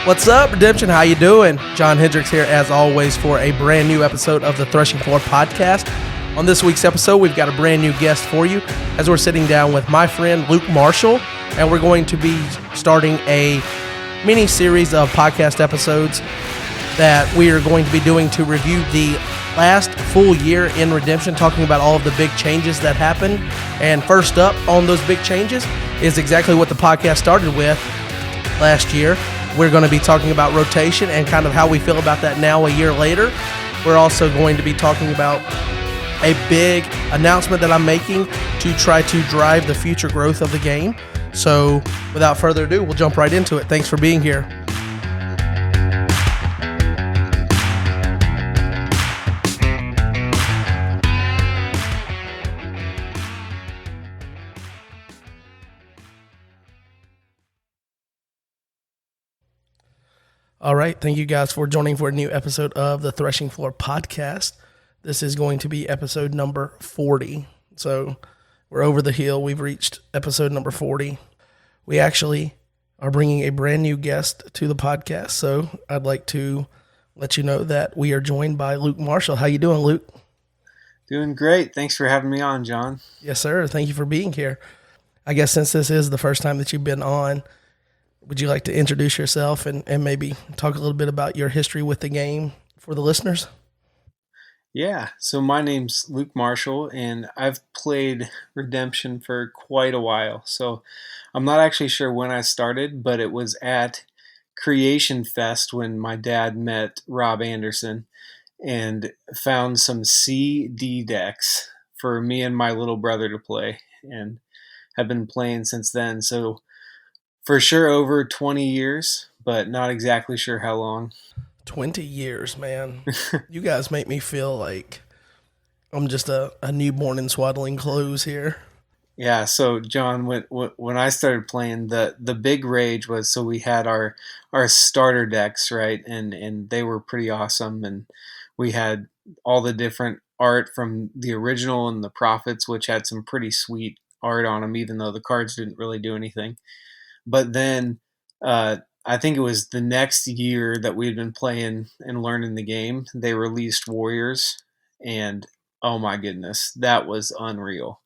What's up, Redemption? How you doing? John Hendricks here, as always, for a brand new episode of the Threshing Floor podcast. On this week's episode, we've got a brand new guest for you, as we're sitting down with my friend Luke Marshall, and we're going to be starting a mini-series of podcast episodes that we are going to be doing to review the last full year in Redemption, talking about all of the big changes that happened. And first up on those big changes is exactly what the podcast started with last year. We're going to be talking about rotation and kind of how we feel about that now a year later. We're also going to be talking about a big announcement that I'm making to try to drive the future growth of the game. So without further ado, we'll jump right into it. Thanks for being here. All right. Thank you guys for joining for a new episode of the Threshing Floor podcast. This is going to be episode number 40. So we're over the hill. We've reached episode number 40. We actually are bringing a brand new guest to the podcast. So I'd like to let you know that we are joined by Luke Marshall. How you doing, Luke? Doing great. Thanks for having me on, John. Yes, sir. Thank you for being here. I guess since this is the first time that you've been on, would you like to introduce yourself and maybe talk a little bit about your history with the game for the listeners? Yeah, so my name's Luke Marshall, and I've played Redemption for quite a while. So I'm not actually sure when I started, but it was at Creation Fest when my dad met Rob Anderson and found some CD decks for me and my little brother to play, and have been playing since then. So for sure over 20 years, but not exactly sure how long. 20 years, man. You guys make me feel like I'm just a newborn in swaddling clothes here. Yeah, so John, when I started playing, the big rage was, so we had our starter decks, right? And they were pretty awesome, and we had all the different art from the original and the Prophets, which had some pretty sweet art on them, even though the cards didn't really do anything. But then I think it was the next year that we had been playing and learning the game, they released Warriors, and oh my goodness, that was unreal.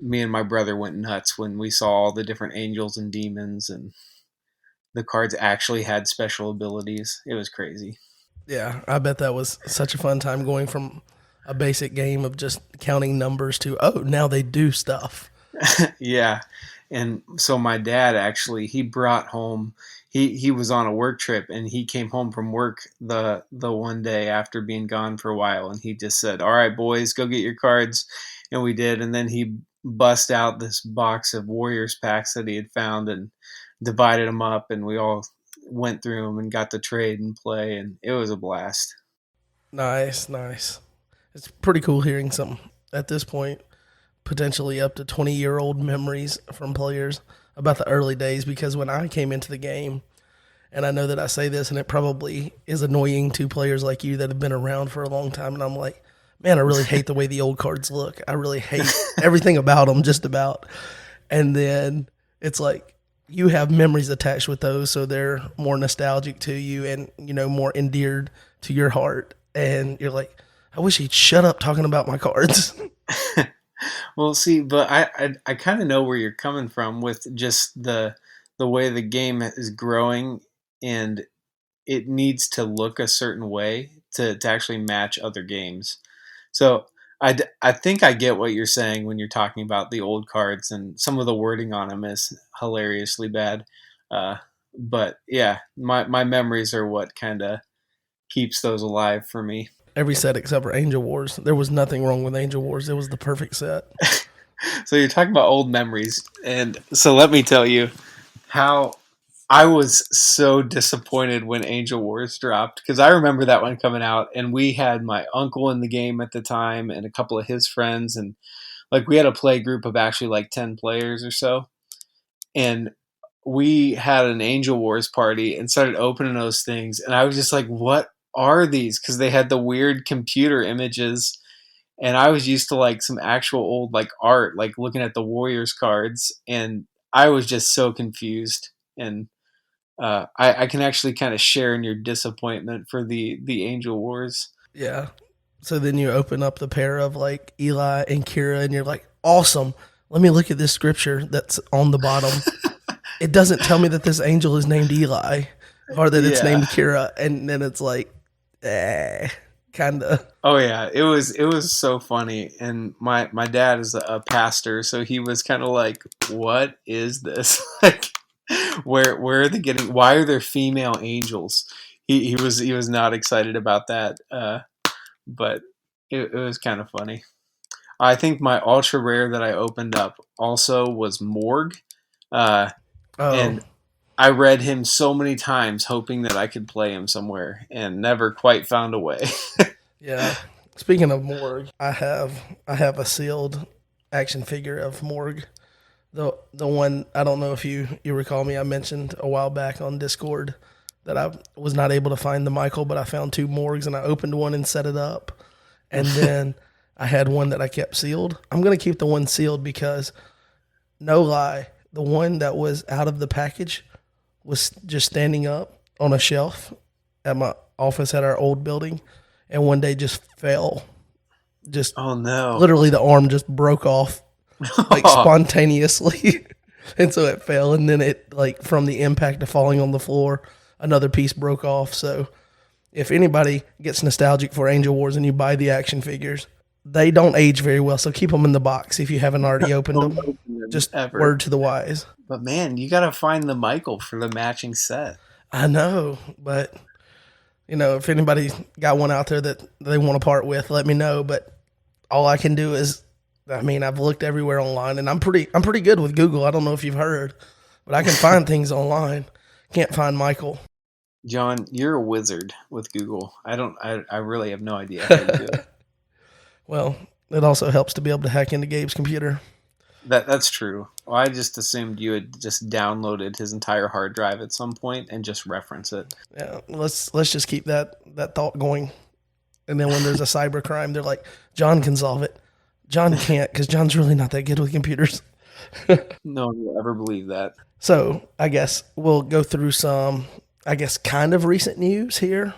Me and my brother went nuts when we saw all the different angels and demons, and the cards actually had special abilities. It was crazy. Yeah, I bet that was such a fun time going from a basic game of just counting numbers to, oh, now they do stuff. Yeah. And so my dad actually, he brought home, he was on a work trip, and he came home from work the one day after being gone for a while, and he just said, "All right, boys, go get your cards." And we did. And then he bust out this box of Warriors packs that he had found and divided them up, and we all went through them and got to trade and play, and it was a blast. Nice, nice. It's pretty cool hearing some, at this point, potentially up to 20-year-old memories from players about the early days, because when I came into the game, and I know that I say this and it probably is annoying to players like you that have been around for a long time, and I'm like, man, I really hate the way the old cards look. I really hate everything about them, just about. And then it's like you have memories attached with those, so they're more nostalgic to you and, you know, more endeared to your heart. And you're like, I wish he'd shut up talking about my cards. Well, see, but I kind of know where you're coming from with just the way the game is growing, and it needs to look a certain way to actually match other games. So I think I get what you're saying when you're talking about the old cards, and some of the wording on them is hilariously bad. Uh, but yeah, my memories are what kind of keeps those alive for me. Every set except for Angel Wars. There was nothing wrong with Angel Wars. It was the perfect set. So you're talking about old memories, and so let me tell you how I was so disappointed when Angel Wars dropped, because I remember that one coming out, and we had my uncle in the game at the time and a couple of his friends, and like we had a play group of actually like 10 players or so, and we had an Angel Wars party and started opening those things, and I was just like, what are these? Because they had the weird computer images, and I was used to like some actual old like art, like looking at the Warriors cards, and I was just so confused. And I can actually kind of share in your disappointment for the Angel Wars. Yeah. So then you open up the pair of like Eli and Kira, and you're like, awesome. Let me look at this scripture that's on the bottom. It doesn't tell me that this angel is named Eli or that it's Yeah. named Kira. And then it's like, kind of. Oh yeah, it was so funny, and my dad is a pastor, so he was kind of like, "What is this? Like, where are they getting? Why are there female angels?" He was not excited about that, but it was kind of funny. I think my ultra rare that I opened up also was Morg, uh, Oh, and I read him so many times, hoping that I could play him somewhere, and never quite found a way. yeah. Speaking of Morg, I have a sealed action figure of Morg. The one, I don't know if you recall me, I mentioned a while back on Discord that I was not able to find the Michael, but I found two Morgs and I opened one and set it up. And then I had one that I kept sealed. I'm going to keep the one sealed because, no lie, the one that was out of the package was just standing up on a shelf at my office at our old building, and one day just fell. Just Oh no! literally, the arm just broke off like spontaneously. And so it fell, and then it, like, from the impact of falling on the floor, another piece broke off. So if anybody gets nostalgic for Angel Wars and you buy the action figures, they don't age very well. So keep them in the box if you haven't already opened Don't them. open them Just ever. word to the wise. But man, you gotta find the Michael for the matching set. I know, but if anybody got one out there that they want to part with, let me know. But all I can do is, I mean, I've looked everywhere online, and I'm pretty good with Google. I don't know if you've heard, but I can find things online. Can't find Michael. John, you're a wizard with Google. I really have no idea how you do it. Well, it also helps to be able to hack into Gabe's computer. That's true. Well, I just assumed you had just downloaded his entire hard drive at some point and just reference it. Yeah, let's just keep that thought going. And then when there's a cyber crime, they're like, John can solve it. John can't, because John's really not that good with computers. No one will ever believe that. So I guess we'll go through some, I guess, kind of recent news here.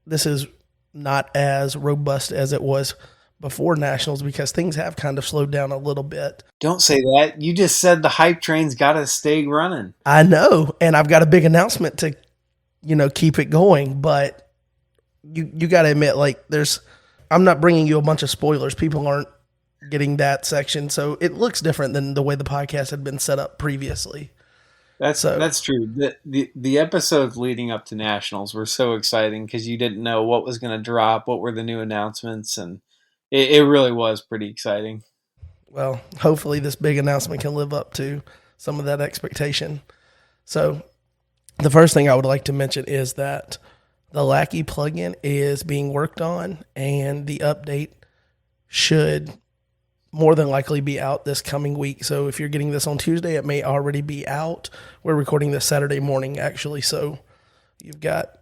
This is not as robust as it was before Nationals because things have kind of slowed down a little bit. Don't say that. You just said the hype train's got to stay running. I know, and I've got a big announcement to, keep it going, but you got to admit, like, I'm not bringing you a bunch of spoilers. People aren't getting that section, so it looks different than the way the podcast had been set up previously. That's true. The episodes leading up to Nationals were so exciting because you didn't know what was going to drop, what were the new announcements, and it really was pretty exciting. Well, hopefully this big announcement can live up to some of that expectation. So the first thing I would like to mention is that the Lackey plugin is being worked on, and the update should more than likely be out this coming week. So if you're getting this on Tuesday, it may already be out. We're recording this Saturday morning, actually. So you've got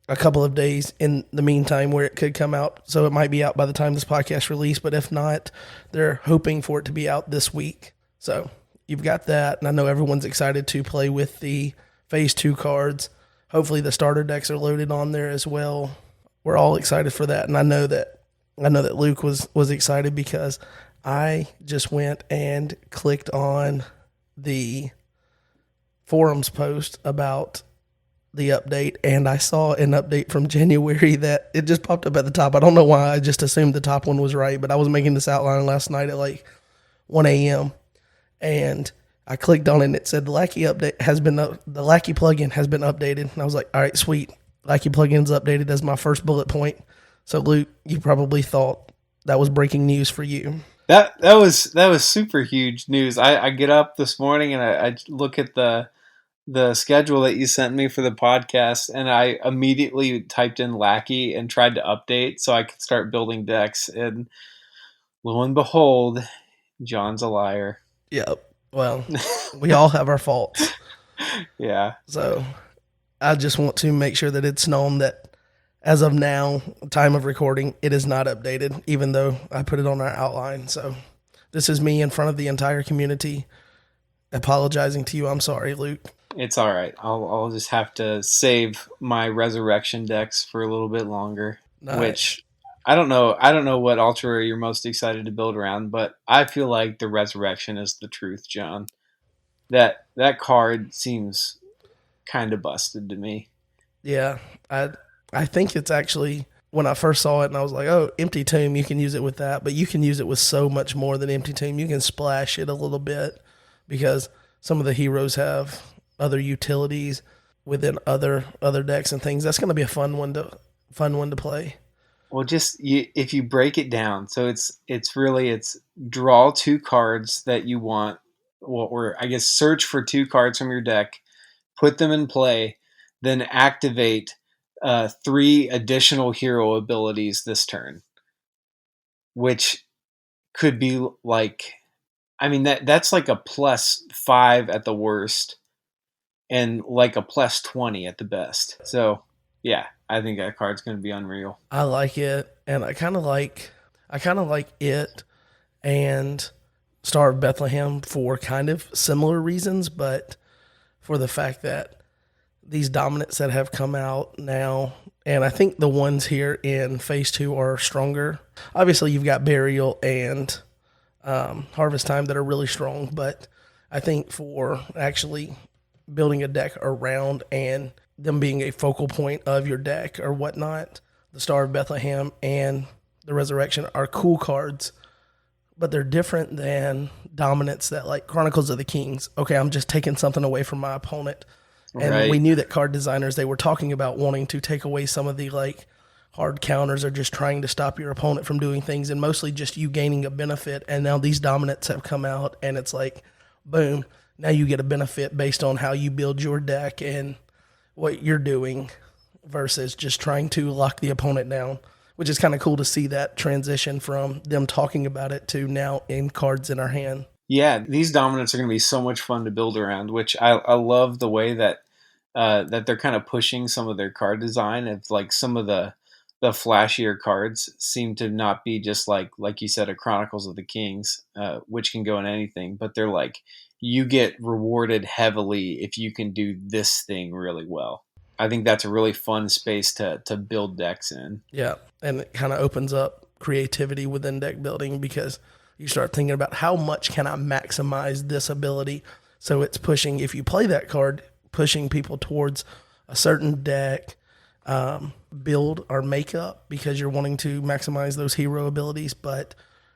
a couple of days in the meantime where it could come out. So it might be out by the time this podcast released, but if not, they're hoping for it to be out this week. So you've got that. And I know everyone's excited to play with the Phase 2 cards. Hopefully the starter decks are loaded on there as well. We're all excited for that. And I know that Luke was excited because I just went and clicked on the forums post about the update, and I saw an update from January that it just popped up at the top. I don't know why. I just assumed the top one was right, but I was making this outline last night at like 1 a.m. and I clicked on it and it said the Lackey plugin has been updated. And I was like, all right, sweet. Lackey plugin's updated as my first bullet point. So Luke, you probably thought that was breaking news for you. That was super huge news. I get up this morning and I look at the schedule that you sent me for the podcast, and I immediately typed in Lackey and tried to update so I could start building decks. And lo and behold, John's a liar. Yep. Well, we all have our faults. Yeah. So I just want to make sure that it's known that as of now, time of recording, it is not updated, even though I put it on our outline. So this is me in front of the entire community apologizing to you. I'm sorry, Luke. It's all right. I'll just have to save my resurrection decks for a little bit longer. Nice. Which I don't know what ultra you're most excited to build around, but I feel like the resurrection is the truth, John. That card seems kind of busted to me. Yeah, I I think it's actually when I first saw it and I was like, oh, empty tomb, you can use it with that, but you can use it with so much more than empty tomb. You can splash it a little bit because some of the heroes have other utilities within other decks and things. That's going to be a fun one to play. Well, if you break it down, so it's draw two cards that you want, or I guess search for two cards from your deck, put them in play, then activate three additional hero abilities this turn, which could be like, I mean that's like a +5 at the worst, and like a +20 at the best. So yeah, I think that card's going to be unreal. I like it, and I kind of like it and Star of Bethlehem for kind of similar reasons, but for the fact that these dominants that have come out now, and I think the ones here in phase two are stronger. Obviously, you've got Burial and Harvest Time that are really strong, but I think for actually building a deck around and them being a focal point of your deck or whatnot, the Star of Bethlehem and the Resurrection are cool cards, but they're different than dominants that like Chronicles of the Kings. Okay, I'm just taking something away from my opponent. And we Right. knew that card designers, they were talking about wanting to take away some of the like hard counters or just trying to stop your opponent from doing things and mostly just you gaining a benefit. And now these dominants have come out and it's like, boom, now you get a benefit based on how you build your deck and what you're doing versus just trying to lock the opponent down, which is kind of cool to see that transition from them talking about it to now in cards in our hand. Yeah, these dominants are going to be so much fun to build around, which I love the way that they're kind of pushing some of their card design. It's like some of the flashier cards seem to not be just like you said, a Chronicles of the Kings, which can go in anything, but they're like you get rewarded heavily if you can do this thing really well. I think that's a really fun space to build decks in. Yeah. And it kind of opens up creativity within deck building because you start thinking about how much can I maximize this ability. So it's pushing, if you play that card, pushing people towards a certain deck, build or makeup because you're wanting to maximize those hero abilities, but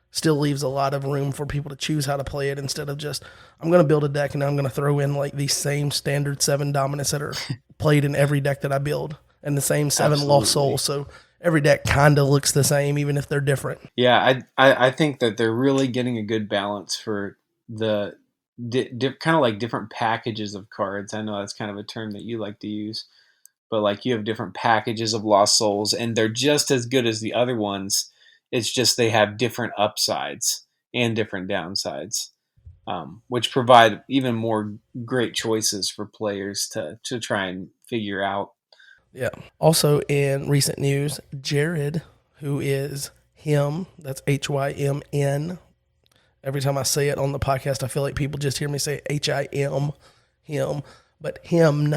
still leaves a lot of room for people to choose how to play it instead of just, I'm going to build a deck and I'm going to throw in like these same standard seven dominants that are played in every deck that I build and the same seven lost souls. Absolutely. So every deck kind of looks the same, even if they're different. Yeah, I think that they're really getting a good balance for the kind of like different packages of cards. I know that's kind of a term that you like to use, but like you have different packages of Lost Souls, and they're just as good as the other ones. It's just they have different upsides and different downsides, which provide even more great choices for players to try and figure out. Yeah. Also, in recent news, Jared, who is him, that's Hymn. Every time I say it on the podcast, I feel like people just hear me say him, but him,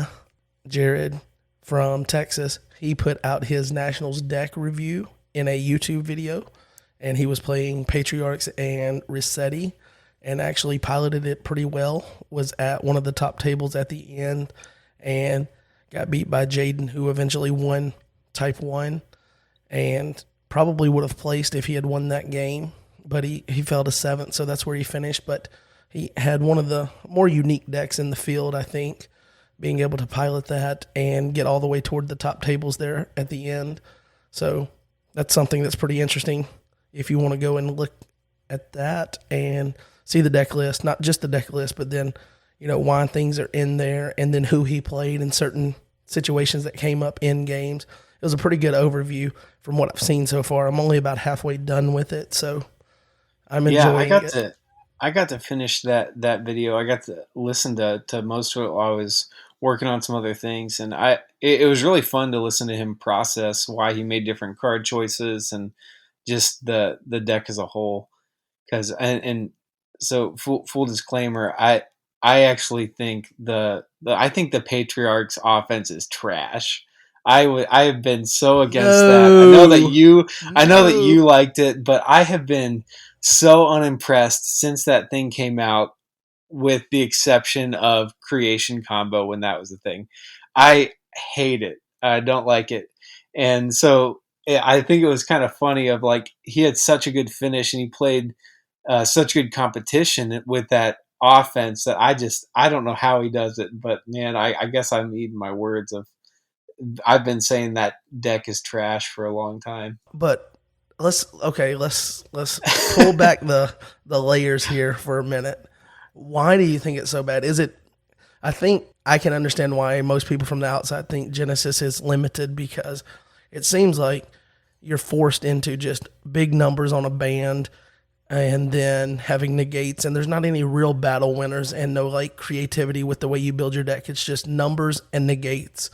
Jared from Texas, he put out his Nationals deck review in a YouTube video, and he was playing Patriarchs and Resetti, and actually piloted it pretty well. Was at one of the top tables at the end, and got beat by Jaden, who eventually won Type One, and probably would have placed if he had won that game, but he fell to seventh, so that's where he finished. But he had one of the more unique decks in the field, I think, being able to pilot that and get all the way toward the top tables there at the end. So that's something that's pretty interesting if you want to go and look at that and see the deck list, not just the deck list, but then, you know, why things are in there and then who he played in certain situations that came up in games. It was a pretty good overview from what I've seen so far. I'm only about halfway done with it, so I'm Yeah, enjoying it. I got to finish that video. I got to listen to most of it while I was working on some other things, and it was really fun to listen to him process why he made different card choices and just the deck as a whole. Because and so full disclaimer, I actually think I think the Patriarchs offense is trash. I have been so against that. No, I know that no. you liked it, but I have been so unimpressed since that thing came out, with the exception of Creation Combo when that was a thing. I hate it. I don't like it. And so I think it was kind of funny of like he had such a good finish and he played such good competition with that offense that I don't know how he does it, but man, I guess I'm eating my words of I've been saying that deck is trash for a long time. But let's pull back the layers here for a minute. Why do you think it's so bad? Is it? I think I can understand why most people from the outside think Genesis is limited because it seems like you're forced into just big numbers on a band and then having negates, and there's not any real battle winners and no like creativity with the way you build your deck. It's just numbers and negates.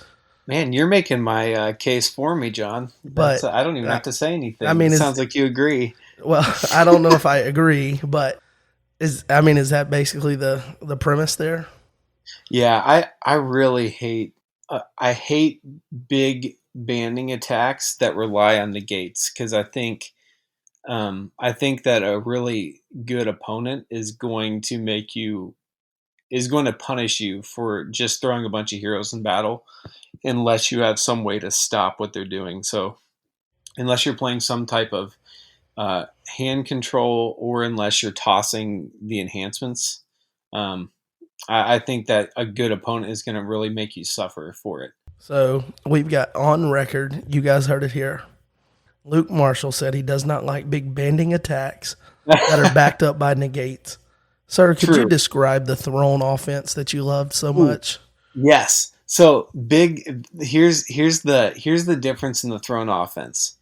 Man, you're making my case for me, John. That's But I don't even uh, have to say I anything. mean, It is sounds like you agree. well, I don't know if I agree, but is that basically the premise there? Yeah, I really hate I hate big banding attacks that rely on negates because I think that a really good opponent is going to punish you for just throwing a bunch of heroes in battle unless you have some way to stop what they're doing. So unless you're playing some type of hand control or unless you're tossing the enhancements, um, I think that a good opponent is going to really make you suffer for it. So we've got on record. You guys heard it here. Luke Marshall said he does not like big bending attacks that are backed up by negates. Sir, could you True. describe the Throne offense that you loved so Ooh, much? yes. So big. Here's the difference in the thrown offense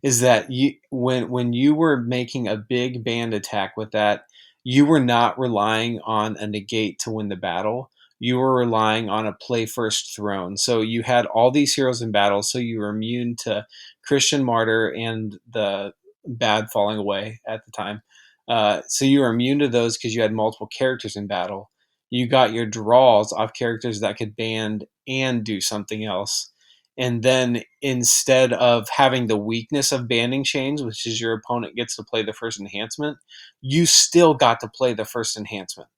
is that when you were making a big band attack with that, you were not relying on a negate to win the battle. You were relying on a play first throne. So you had all these heroes in battle, so you were immune to Christian Martyr and the bad falling away at the time. So you were immune to those because you had multiple characters in battle. You got your draws off characters that could band and do something else. And then instead of having the weakness of banding chains, which is your opponent gets to play the first enhancement, you still got to play the first enhancement,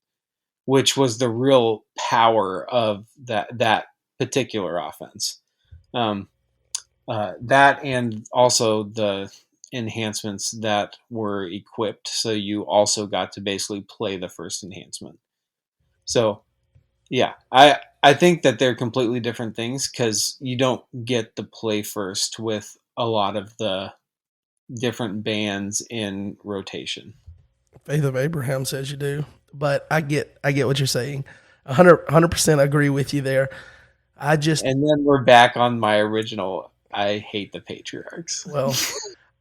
which was the real power of that particular offense. Um, that and also the enhancements that were equipped, so you also got to basically play the first enhancement. So yeah, I think that they're completely different things because you don't get the play first with a lot of the different bands in rotation. Faith of Abraham says you do, but I get what you're saying. 100% agree with you there. I just And then we're back on my original. I hate the Patriarchs. well,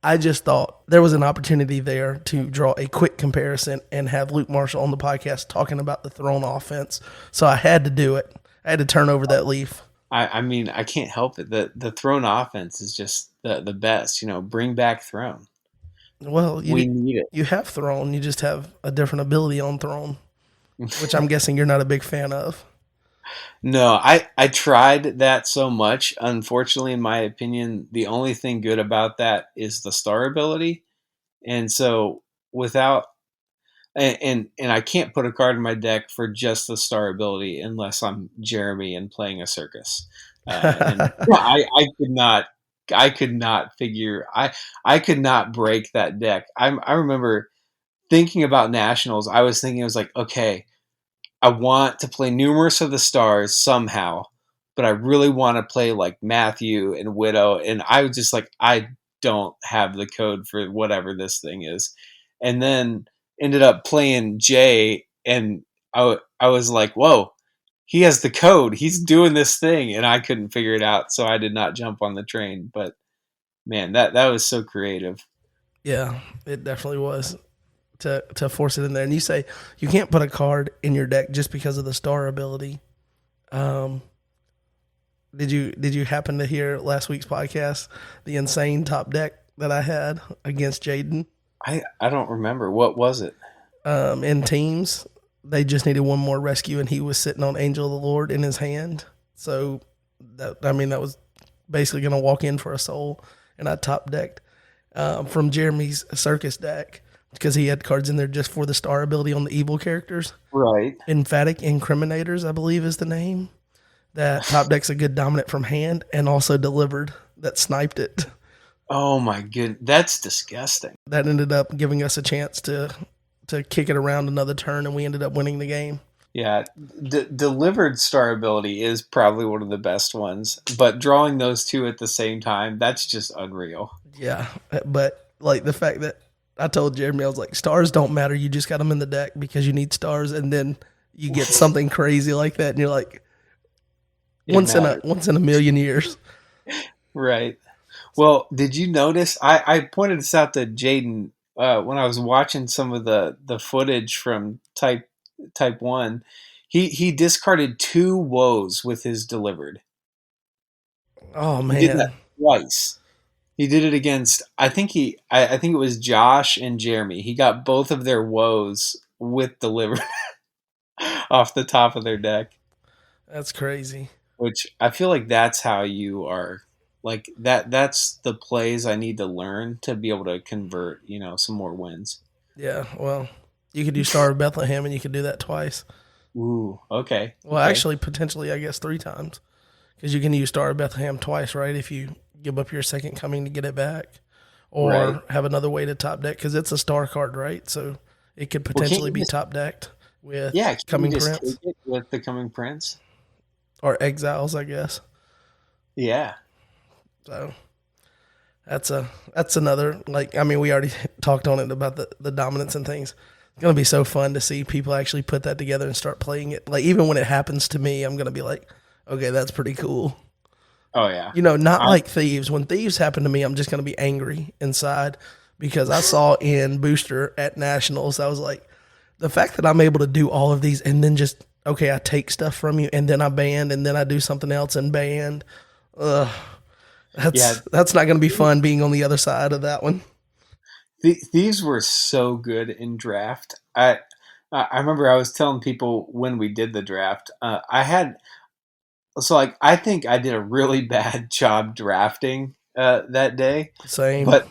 I just thought there was an opportunity there to draw a quick comparison and have Luke Marshall on the podcast talking about the Throne offense. So I had to do it. I had to turn over that leaf. I mean, I can't help it. The Throne offense is just the best. Bring back Throne. Well, We need you have Throne, you just have a different ability on Throne, which I'm guessing you're not a big fan of. No, I tried that so much. Unfortunately, in my opinion, the only thing good about that is the star ability. And so without and I can't put a card in my deck for just the star ability unless I'm Jeremy and playing a circus. And I could not figure I could not break that deck. I remember thinking about nationals. I was thinking, I was like, okay, I want to play Numerous of the Stars somehow, but I really want to play like Matthew and Widow. And I was just like, I don't have the code for whatever this thing is. And then ended up playing Jay, and I was like, whoa, he has the code. He's doing this thing. And I couldn't figure it out. So I did not jump on the train. But man, that was so creative. Yeah, it definitely was to force it in there. And you say you can't put a card in your deck just because of the star ability. Um, did you happen to hear last week's podcast, the insane top deck that I had against Jaden? I don't remember. What was it? In teams, they just needed one more rescue, and he was sitting on Angel of the Lord in his hand. So that was basically going to walk in for a soul, and I top decked from Jeremy's circus deck because he had cards in there just for the star ability on the evil characters. Right. Emphatic Incriminators, I believe, is the name. That top deck's a good dominant from hand, and also delivered that sniped it. Oh my goodness, that's disgusting. That ended up giving us a chance to kick it around another turn, and we ended up winning the game. Yeah, delivered star ability is probably one of the best ones, but drawing those two at the same time, that's just unreal. Yeah, but like the fact that I told Jeremy, I was like, stars don't matter. You just got them in the deck because you need stars, and then you get something crazy like that, and you're like, once in a million years. Right. Well, did you notice? I pointed this out to Jaden when I was watching some of the footage from Type 1. He discarded 2 woes with his delivered. Oh man, He did that twice. He did it against I think it was Josh and Jeremy. He got both of their woes with delivered off the top of their deck. that's crazy. Which I feel like that's how you are like that's the plays I need to learn to be able to convert, some more wins. Yeah, well, you could do Star of Bethlehem, and you could do that twice. Ooh, okay. Well, Okay. actually, potentially, I guess 3 times, because you can use Star of Bethlehem twice, right? If you give up your second coming to get it back, or Right. have another way to top deck, because it's a star card, right? So it could Well, potentially be top decked with yeah, can Coming you just Prince take it with the Coming Prince? or Exiles, I guess. Yeah. So that's another, like, I mean, we already talked on it about the dominance and things. It's gonna be so fun to see people actually put that together and start playing it. Like, even when it happens to me, I'm gonna be like, okay, that's pretty cool. Oh yeah. Not I, like Thieves. When Thieves happen to me, I'm just gonna be angry inside because I saw in Booster at Nationals, I was like, the fact that I'm able to do all of these and then just, okay, I take stuff from you and then I band and then I do something else and band. Ugh. yeah. That's not going to be fun being on the other side of that one. These were so good in draft. I remember I was telling people when we did the draft, I think I did a really bad job drafting that day, Same. but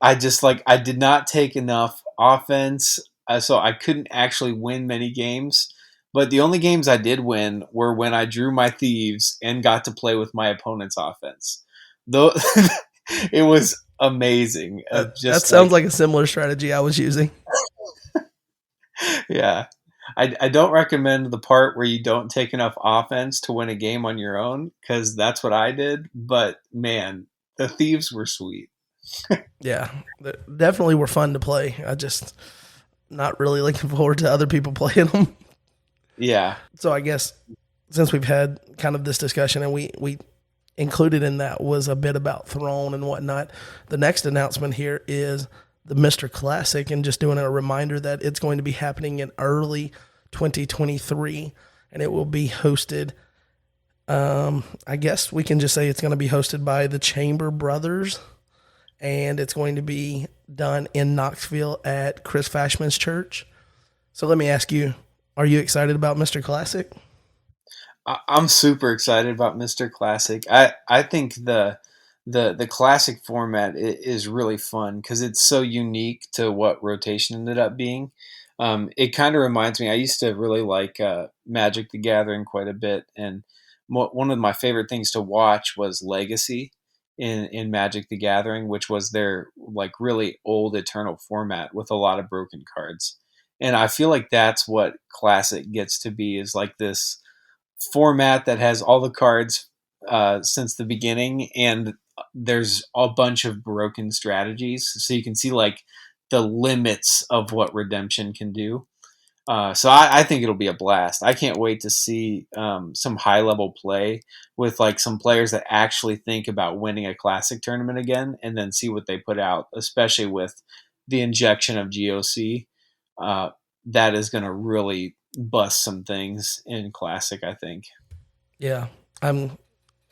I did not take enough offense, so I couldn't actually win many games. But the only games I did win were when I drew my thieves and got to play with my opponent's offense. Though it was amazing. That sounds like a similar strategy I was using. Yeah. I don't recommend the part where you don't take enough offense to win a game on your own, because that's what I did. But man, the thieves were sweet. Yeah, they definitely were fun to play. I just not really looking forward to other people playing them. Yeah. So I guess since we've had kind of this discussion and we included in that was a bit about Throne and whatnot, the next announcement here is the Mr. Classic, and just doing a reminder that it's going to be happening in early 2023, and it will be hosted. I guess we can just say it's going to be hosted by the Chamber Brothers, and it's going to be done in Knoxville at Chris Fashman's church. So let me ask you, are you excited about Mr. Classic? I'm super excited about Mr. Classic. I think the classic format is really fun because it's so unique to what rotation ended up being. It kind of reminds me. I used to really like Magic: The Gathering quite a bit, and one of my favorite things to watch was Legacy in Magic: The Gathering, which was their like really old Eternal format with a lot of broken cards. And I feel like that's what Classic gets to be, is like this format that has all the cards since the beginning, and there's a bunch of broken strategies, so you can see like the limits of what Redemption can do. So I think it'll be a blast. I can't wait to see some high level play with like some players that actually think about winning a Classic tournament again, and then see what they put out, especially with the injection of GOC. That is going to really bust some things in Classic, I think. Yeah, I'm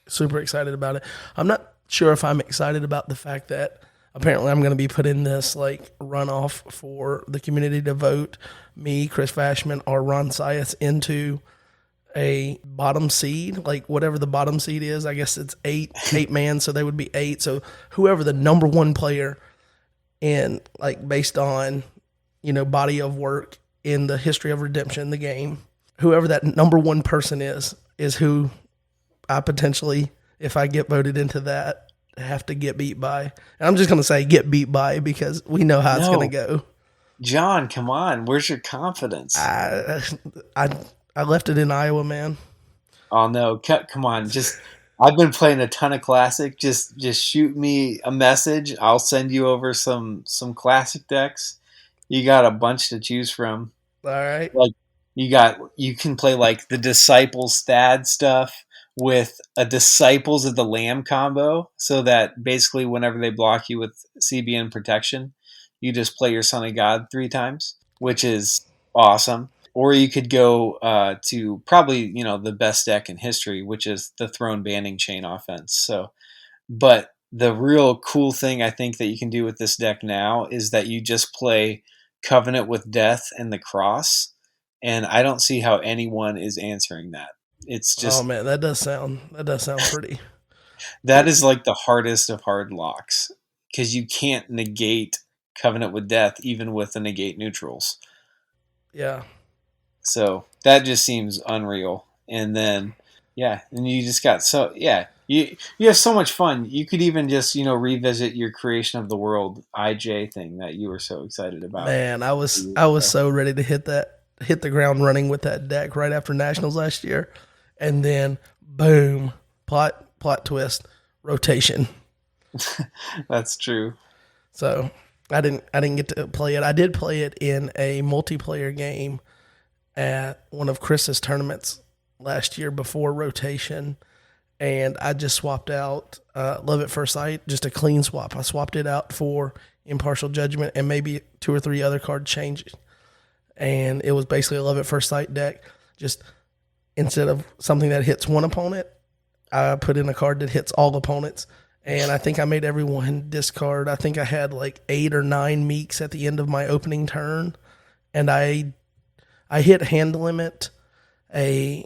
super excited about it. I'm not sure if I'm excited about the fact that apparently I'm going to be put in this like runoff for the community to vote me, Chris Fashman, or Ron Sias into a bottom seed, like whatever the bottom seed is. I guess it's eight man, so they would be 8. So whoever the number one player in, like, based on, body of work in the history of redemption, the game, whoever that number one person is who I potentially, if I get voted into that, have to get beat by. And I'm just going to say get beat by because we know how it's going to go. John, come on. Where's your confidence? I left it in Iowa, man. Oh, no. Come on. I've been playing a ton of Classic. Just shoot me a message. I'll send you over some Classic decks. You got a bunch to choose from. All right. Like you can play like the Disciples Thad stuff with a Disciples of the Lamb combo, so that basically whenever they block you with CBN protection, you just play your Son of God 3 times, which is awesome. Or you could go to probably, the best deck in history, which is the Throne Banding Chain offense. So, but the real cool thing I think that you can do with this deck now is that you just play Covenant with Death and the Cross, and I don't see how anyone is answering that. It's just, oh man, that does sound pretty. That is like the hardest of hard locks because you can't negate Covenant with Death even with the negate neutrals. Yeah. So that just seems unreal. And then, and you just got you have so much fun. You could even just, revisit your Creation of the World IJ thing that you were so excited about. Man, I was so ready to hit the ground running with that deck right after Nationals last year. And then boom, plot twist, rotation. That's true. So I didn't get to play it. I did play it in a multiplayer game at one of Chris's tournaments last year before rotation, and I just swapped out Love at First Sight, just a clean swap. I swapped it out for Impartial Judgment and maybe 2 or 3 other card changes, and it was basically a Love at First Sight deck. Just instead of something that hits one opponent, I put in a card that hits all opponents, and I think I made everyone discard. I think I had like 8 or 9 Meeks at the end of my opening turn, and I hit hand limit in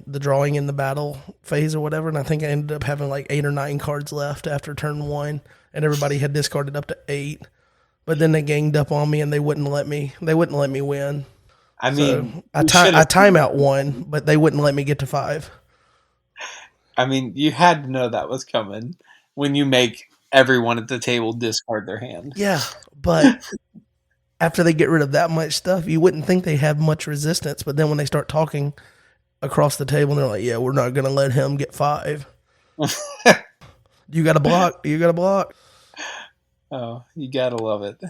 the drawing in the battle phase or whatever, and I think I ended up having like 8 or 9 cards left after turn 1, and everybody had discarded up to 8. But then they ganged up on me and they wouldn't let me win. I mean, so I timeout 1, but they wouldn't let me get to 5. I mean, you had to know that was coming when you make everyone at the table discard their hand. Yeah, but after they get rid of that much stuff, you wouldn't think they have much resistance. But then when they start talking across the table, they're like, yeah, we're not going to let him get 5. You got to block. You got to block. Oh, you got to love it.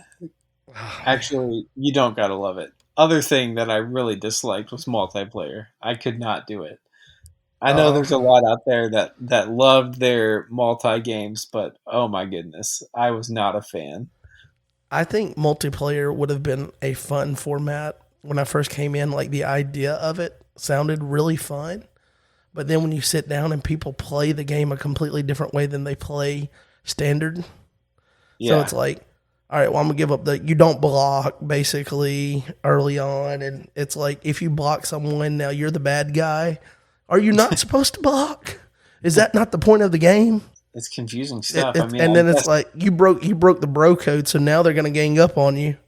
Actually, you don't got to love it. Other thing that I really disliked was multiplayer. I could not do it. I know there's a lot out there that loved their multi-games, but oh my goodness, I was not a fan. I think multiplayer would have been a fun format when I first came in. Like, the idea of it sounded really fun, but then when you sit down and people play the game a completely different way than they play standard, so it's like, all right, well, I'm gonna give up you don't block basically early on, and it's like if you block someone, now you're the bad guy. Are you not supposed to block? Is that not the point of the game? It's confusing stuff. It's like you broke the bro code, so now they're going to gang up on you.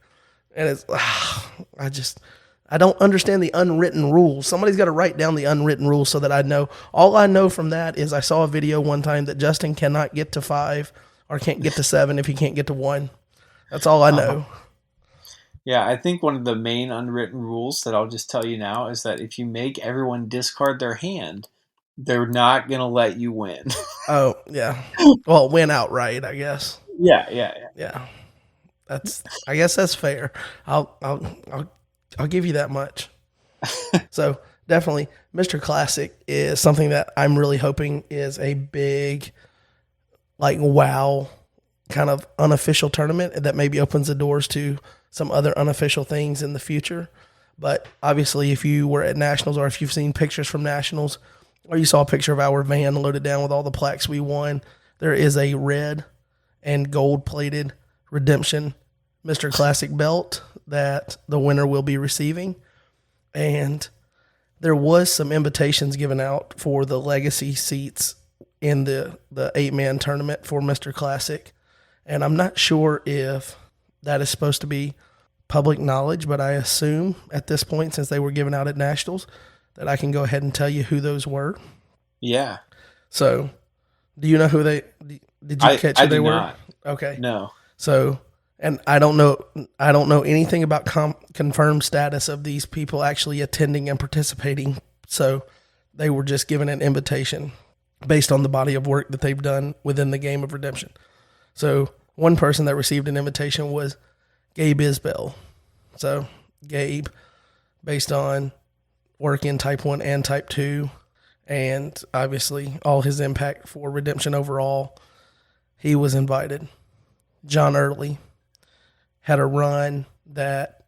And it's I don't understand the unwritten rules. Somebody's got to write down the unwritten rules so that I know. All I know from that is I saw a video one time that Justin cannot get to 5 or can't get to 7 if he can't get to 1. That's all I know. Yeah, I think one of the main unwritten rules that I'll just tell you now is that if you make everyone discard their hand, they're not going to let you win. Oh, yeah. Well, win outright, I guess. Yeah. I guess that's fair. I'll give you that much. So definitely Mr. Classic is something that I'm really hoping is a big, like, wow kind of unofficial tournament that maybe opens the doors to some other unofficial things in the future. But obviously, if you were at Nationals or if you've seen pictures from Nationals or you saw a picture of our van loaded down with all the plaques we won, there is a red and gold-plated Redemption Mr. Classic belt that the winner will be receiving. And there was some invitations given out for the legacy seats in the 8-man tournament for Mr. Classic. And I'm not sure if that is supposed to be public knowledge, but I assume at this point, since they were given out at Nationals, that I can go ahead and tell you who those were. Yeah. So, do you know who they? Did you catch who they were? Not. Okay. No. So, and I don't know anything about confirmed status of these people actually attending and participating. So, they were just given an invitation based on the body of work that they've done within the game of Redemption. So, one person that received an invitation was Gabe Isbell. So, Gabe, based on work in Type 1 and Type 2, and obviously all his impact for Redemption overall, he was invited. John Early had a run that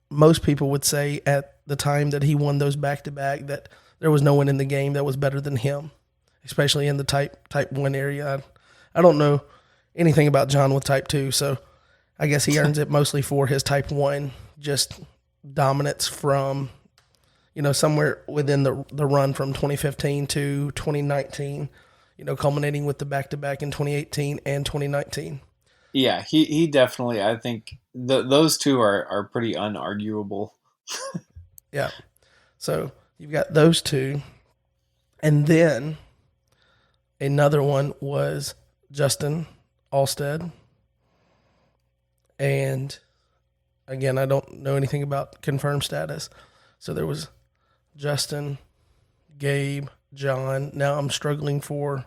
most people would say at the time that he won those back-to-back that there was no one in the game that was better than him, especially in the Type 1 area. I don't know anything about John with Type 2, so I guess he earns it mostly for his Type 1, just dominance from, somewhere within the run from 2015 to 2019, culminating with the back-to-back in 2018 and 2019. Yeah, he definitely, I think those two are pretty unarguable. Yeah. So you've got those two. And then another one was Justin Alstead. And again, I don't know anything about confirmed status. So there was Justin, Gabe, John. Now I'm struggling for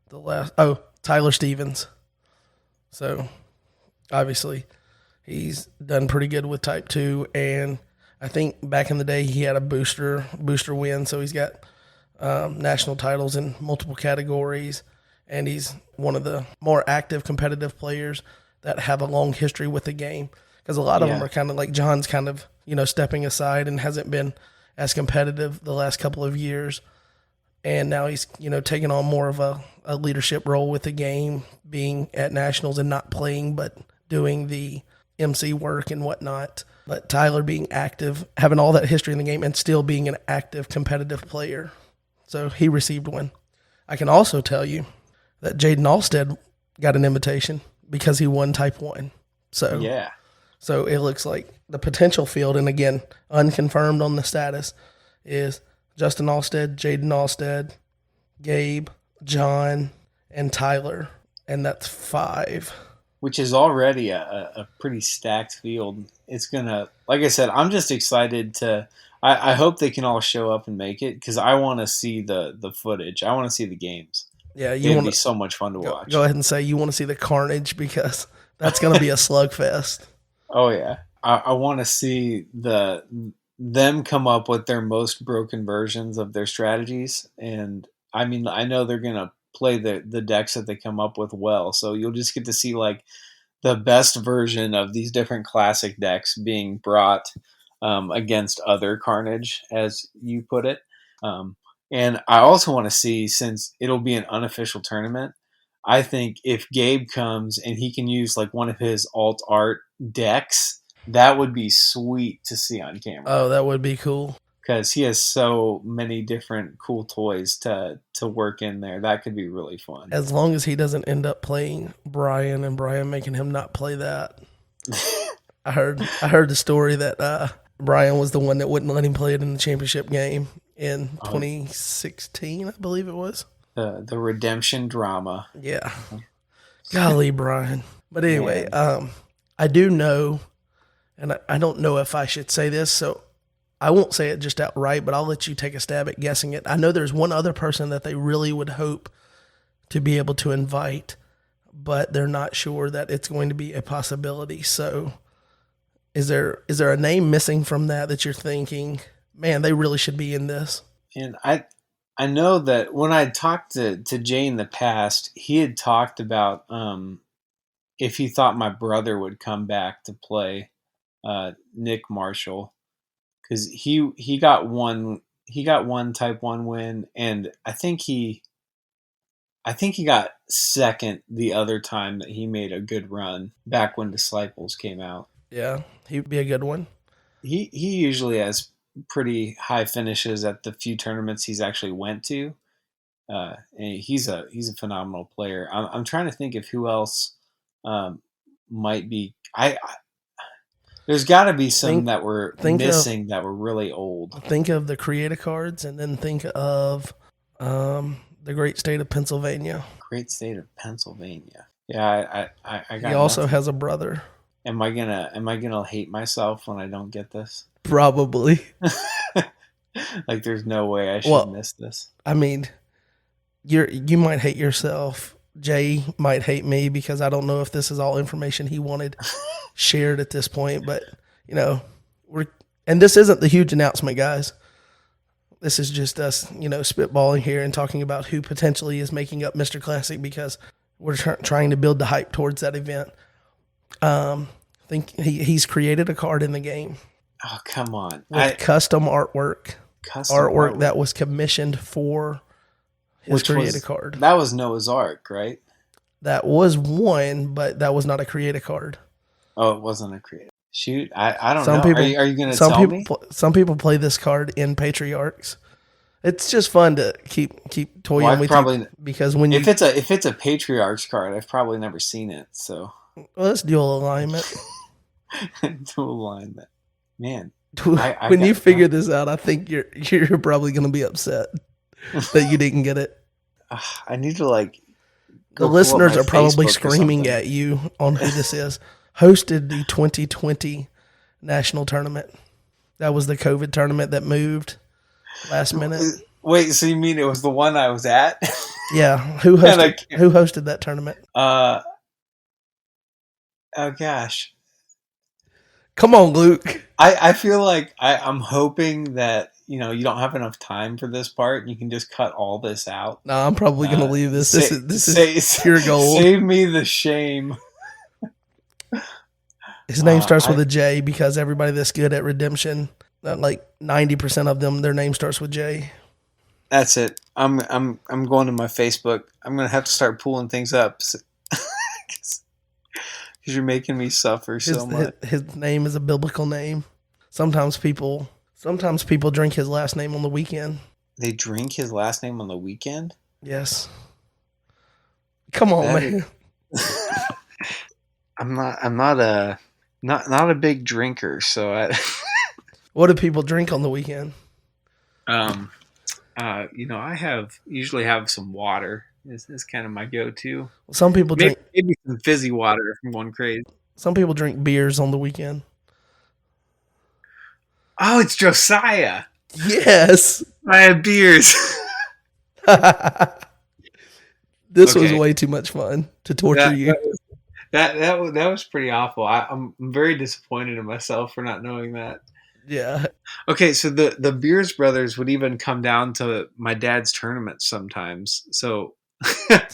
the last. Oh, Tyler Stevens. So obviously he's done pretty good with Type 2. And I think back in the day he had a booster win. So he's got national titles in multiple categories. And he's one of the more active competitive players that have a long history with the game, because a lot of them are kind of like John's kind of, stepping aside and hasn't been as competitive the last couple of years. And now he's, taking on more of a leadership role with the game, being at Nationals and not playing, but doing the MC work and whatnot. But Tyler being active, having all that history in the game and still being an active competitive player. So he received one. I can also tell you that Jaden Alstead got an invitation because he won Type 1. So yeah. So it looks like the potential field, and again, unconfirmed on the status, is Justin Alstead, Jaden Alstead, Gabe, John, and Tyler. And that's 5. Which is already a pretty stacked field. It's going to, like I said, I'm just excited to, I hope they can all show up and make it, because I want to see the footage. I want to see the games. Yeah, it'll be so much fun to watch. Go ahead and say you want to see the carnage, because that's going to be a slugfest. Oh yeah, I want to see them come up with their most broken versions of their strategies, and I mean, I know they're going to play the decks that they come up with well, so you'll just get to see like the best version of these different classic decks being brought against other Carnage, as you put it. And I also want to see, since it'll be an unofficial tournament, I think if Gabe comes and he can use like one of his alt art decks, that would be sweet to see on camera. Oh, that would be cool. Because he has so many different cool toys to work in there. That could be really fun. As long as he doesn't end up playing Brian and Brian making him not play that. I heard the story that Brian was the one that wouldn't let him play it in the championship game in 2016, I believe it was. The redemption drama. Yeah. Golly, Brian. But anyway, I do know, and I don't know if I should say this, so I won't say it just outright, but I'll let you take a stab at guessing it. I know there's one other person that they really would hope to be able to invite, but they're not sure that it's going to be a possibility. So is there a name missing from that you're thinking, man, they really should be in this? And I know that when I talked to Jay in the past, he had talked about if he thought my brother would come back to play Nick Marshall, because he got one Type 1 win, and I think I think he got second the other time that he made a good run back when Disciples came out. Yeah, he'd be a good one. He usually has pretty high finishes at the few tournaments he's actually went to. And he's a phenomenal player. I'm trying to think of who else might be. There's got to be some that were missing that were really old. Think of the Create-A Cards, and then think of the great state of Pennsylvania. Great state of Pennsylvania. Yeah, I got. He also has a brother. Am I gonna hate myself when I don't get this? Probably. Like, there's no way I should miss this. I mean, you might hate yourself. Jay might hate me because I don't know if this is all information he wanted shared at this point. But and this isn't the huge announcement, guys. This is just us, spitballing here and talking about who potentially is making up Mr. Classic because we're trying to build the hype towards that event. I think he's created a card in the game. Oh, come on. With custom artwork. Artwork that was commissioned for his Create-A card. That was Noah's Ark, right? That was one, but that was not a Create-A card. Oh, it wasn't a Create-A. Shoot, I don't know. Are you going to tell me? Some people play this card in Patriarchs. It's just fun to keep toying with you because if it's a Patriarchs card, I've probably never seen it. So let's dual alignment. Dual alignment, man. When you figure this out, I think you're probably going to be upset that you didn't get it. I need to the listeners are probably screaming at you on who this is. Hosted the 2020 national tournament. That was the COVID tournament that moved last minute. Wait, so you mean it was the one I was at? Yeah. Who hosted that tournament? Oh gosh. Come on, Luke. I feel like I'm hoping that you don't have enough time for this part and you can just cut all this out. No, I'm probably going to leave this. This is pure gold. Save me the shame. His name starts with a J because everybody that's good at Redemption, like 90% of them, their name starts with J. That's it. I'm going to my Facebook. I'm going to have to start pulling things up because you're making me suffer so much. His name is a biblical name. Sometimes people drink his last name on the weekend. They drink his last name on the weekend? Yes. Come on, man. I'm not a big drinker, so What do people drink on the weekend? I usually have some water. Is kind of my go-to. Some people drink maybe some fizzy water if I'm going crazy. Some people drink beers on the weekend. Oh, it's Josiah. Yes. I have beers. This was way too much fun to torture you. That was pretty awful. I'm very disappointed in myself for not knowing that. Yeah. Okay, so the Beers brothers would even come down to my dad's tournaments sometimes. So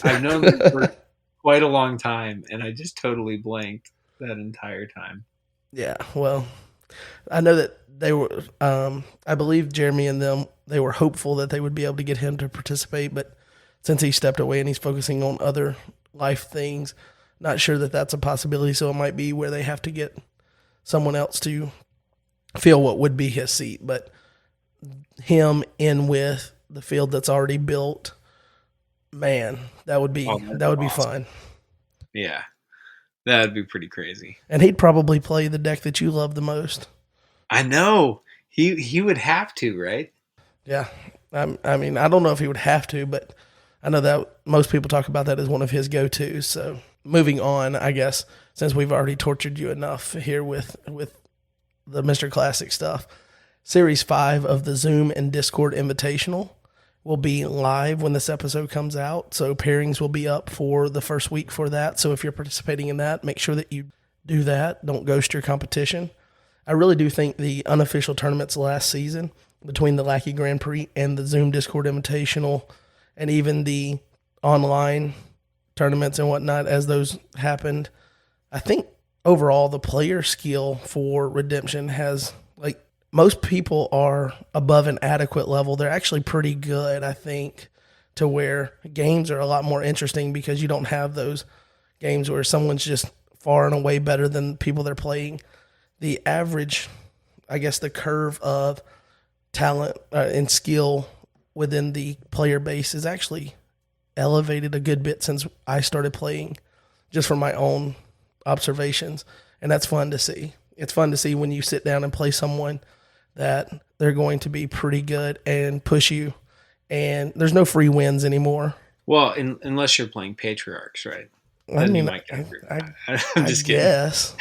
I've known them for quite a long time, and I just totally blanked that entire time. Yeah, well, I know that they were, I believe Jeremy and them, they were hopeful that they would be able to get him to participate, but since he stepped away and he's focusing on other life things, not sure that that's a possibility, so it might be where they have to get someone else to fill what would be his seat, but him in with the field that's already built, man, that would be awesome. Fun. Yeah, that'd be pretty crazy. And he'd probably play the deck that you love the most. I know. He would have to, right? Yeah. I mean, I don't know if he would have to, but I know that most people talk about that as one of his go-tos. So moving on, I guess, since we've already tortured you enough here with the Mr. Classic stuff, Series 5 of the Zoom and Discord Invitational will be live when this episode comes out. So pairings will be up for the first week for that. So if you're participating in that, make sure that you do that. Don't ghost your competition. I really do think the unofficial tournaments last season between the Lackey Grand Prix and the Zoom Discord Invitational and even the online tournaments and whatnot as those happened, I think overall the player skill for Redemption has, like, most people are above an adequate level. They're actually pretty good, I think. to where games are a lot more interesting because you don't have those games where someone's just far and away better than people they're playing. The average, I guess, the curve of talent and skill within the player base is actually elevated a good bit since I started playing, just from my own observations. And that's fun to see. It's fun to see when you sit down and play someone that they're going to be pretty good and push you. And there's no free wins anymore. Well, unless you're playing Patriarchs, right? I mean, I'm just kidding. Guess.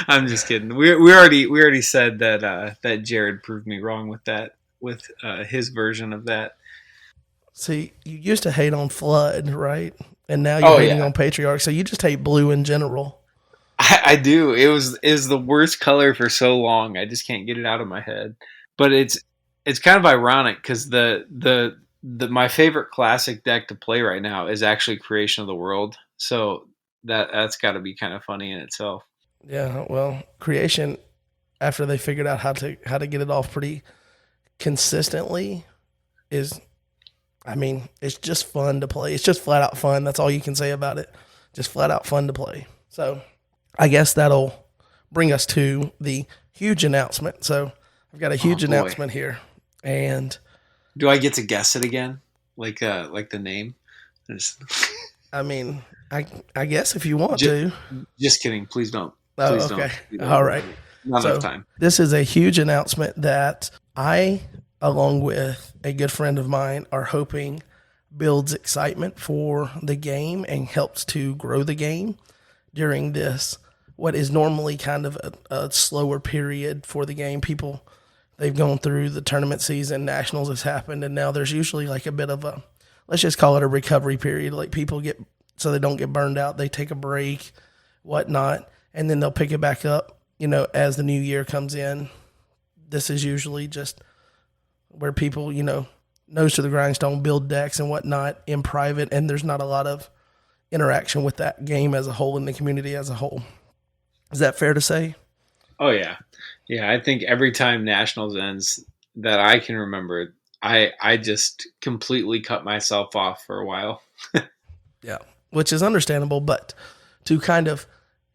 I'm just kidding. We already said that Jared proved me wrong with that, with his version of that. See, you used to hate on Flood, right? And now you're hating on Patriarch. So you just hate blue in general. I do. It was the worst color for so long. I just can't get it out of my head. But it's kind of ironic because my favorite classic deck to play right now is actually Creation of the World. So that's got to be kind of funny in itself. Yeah, well, Creation, after they figured out how to get it off pretty consistently, is, I mean, it's just fun to play. It's just flat out fun. That's all you can say about it. Just flat out fun to play. So I guess that'll bring us to the huge announcement. So I've got a huge announcement here. And do I get to guess it again? Like the name? I mean, I guess if you want to. Just kidding. Please don't. Please okay. Don't. All right. Not enough time. This is a huge announcement that I, along with a good friend of mine, are hoping builds excitement for the game and helps to grow the game during this, what is normally kind of a slower period for the game. People, they've gone through the tournament season, nationals has happened, and now there's usually like a bit of a, let's just call it a recovery period. Like people get, so they don't get burned out, they take a break, whatnot, and then they'll pick it back up, as the new year comes in. This is usually just where people, nose to the grindstone, build decks and whatnot in private, and there's not a lot of interaction with that game as a whole and the community as a whole. Is that fair to say? Oh, yeah. Yeah, I think every time Nationals ends that I can remember, I just completely cut myself off for a while. Yeah, which is understandable, but to kind of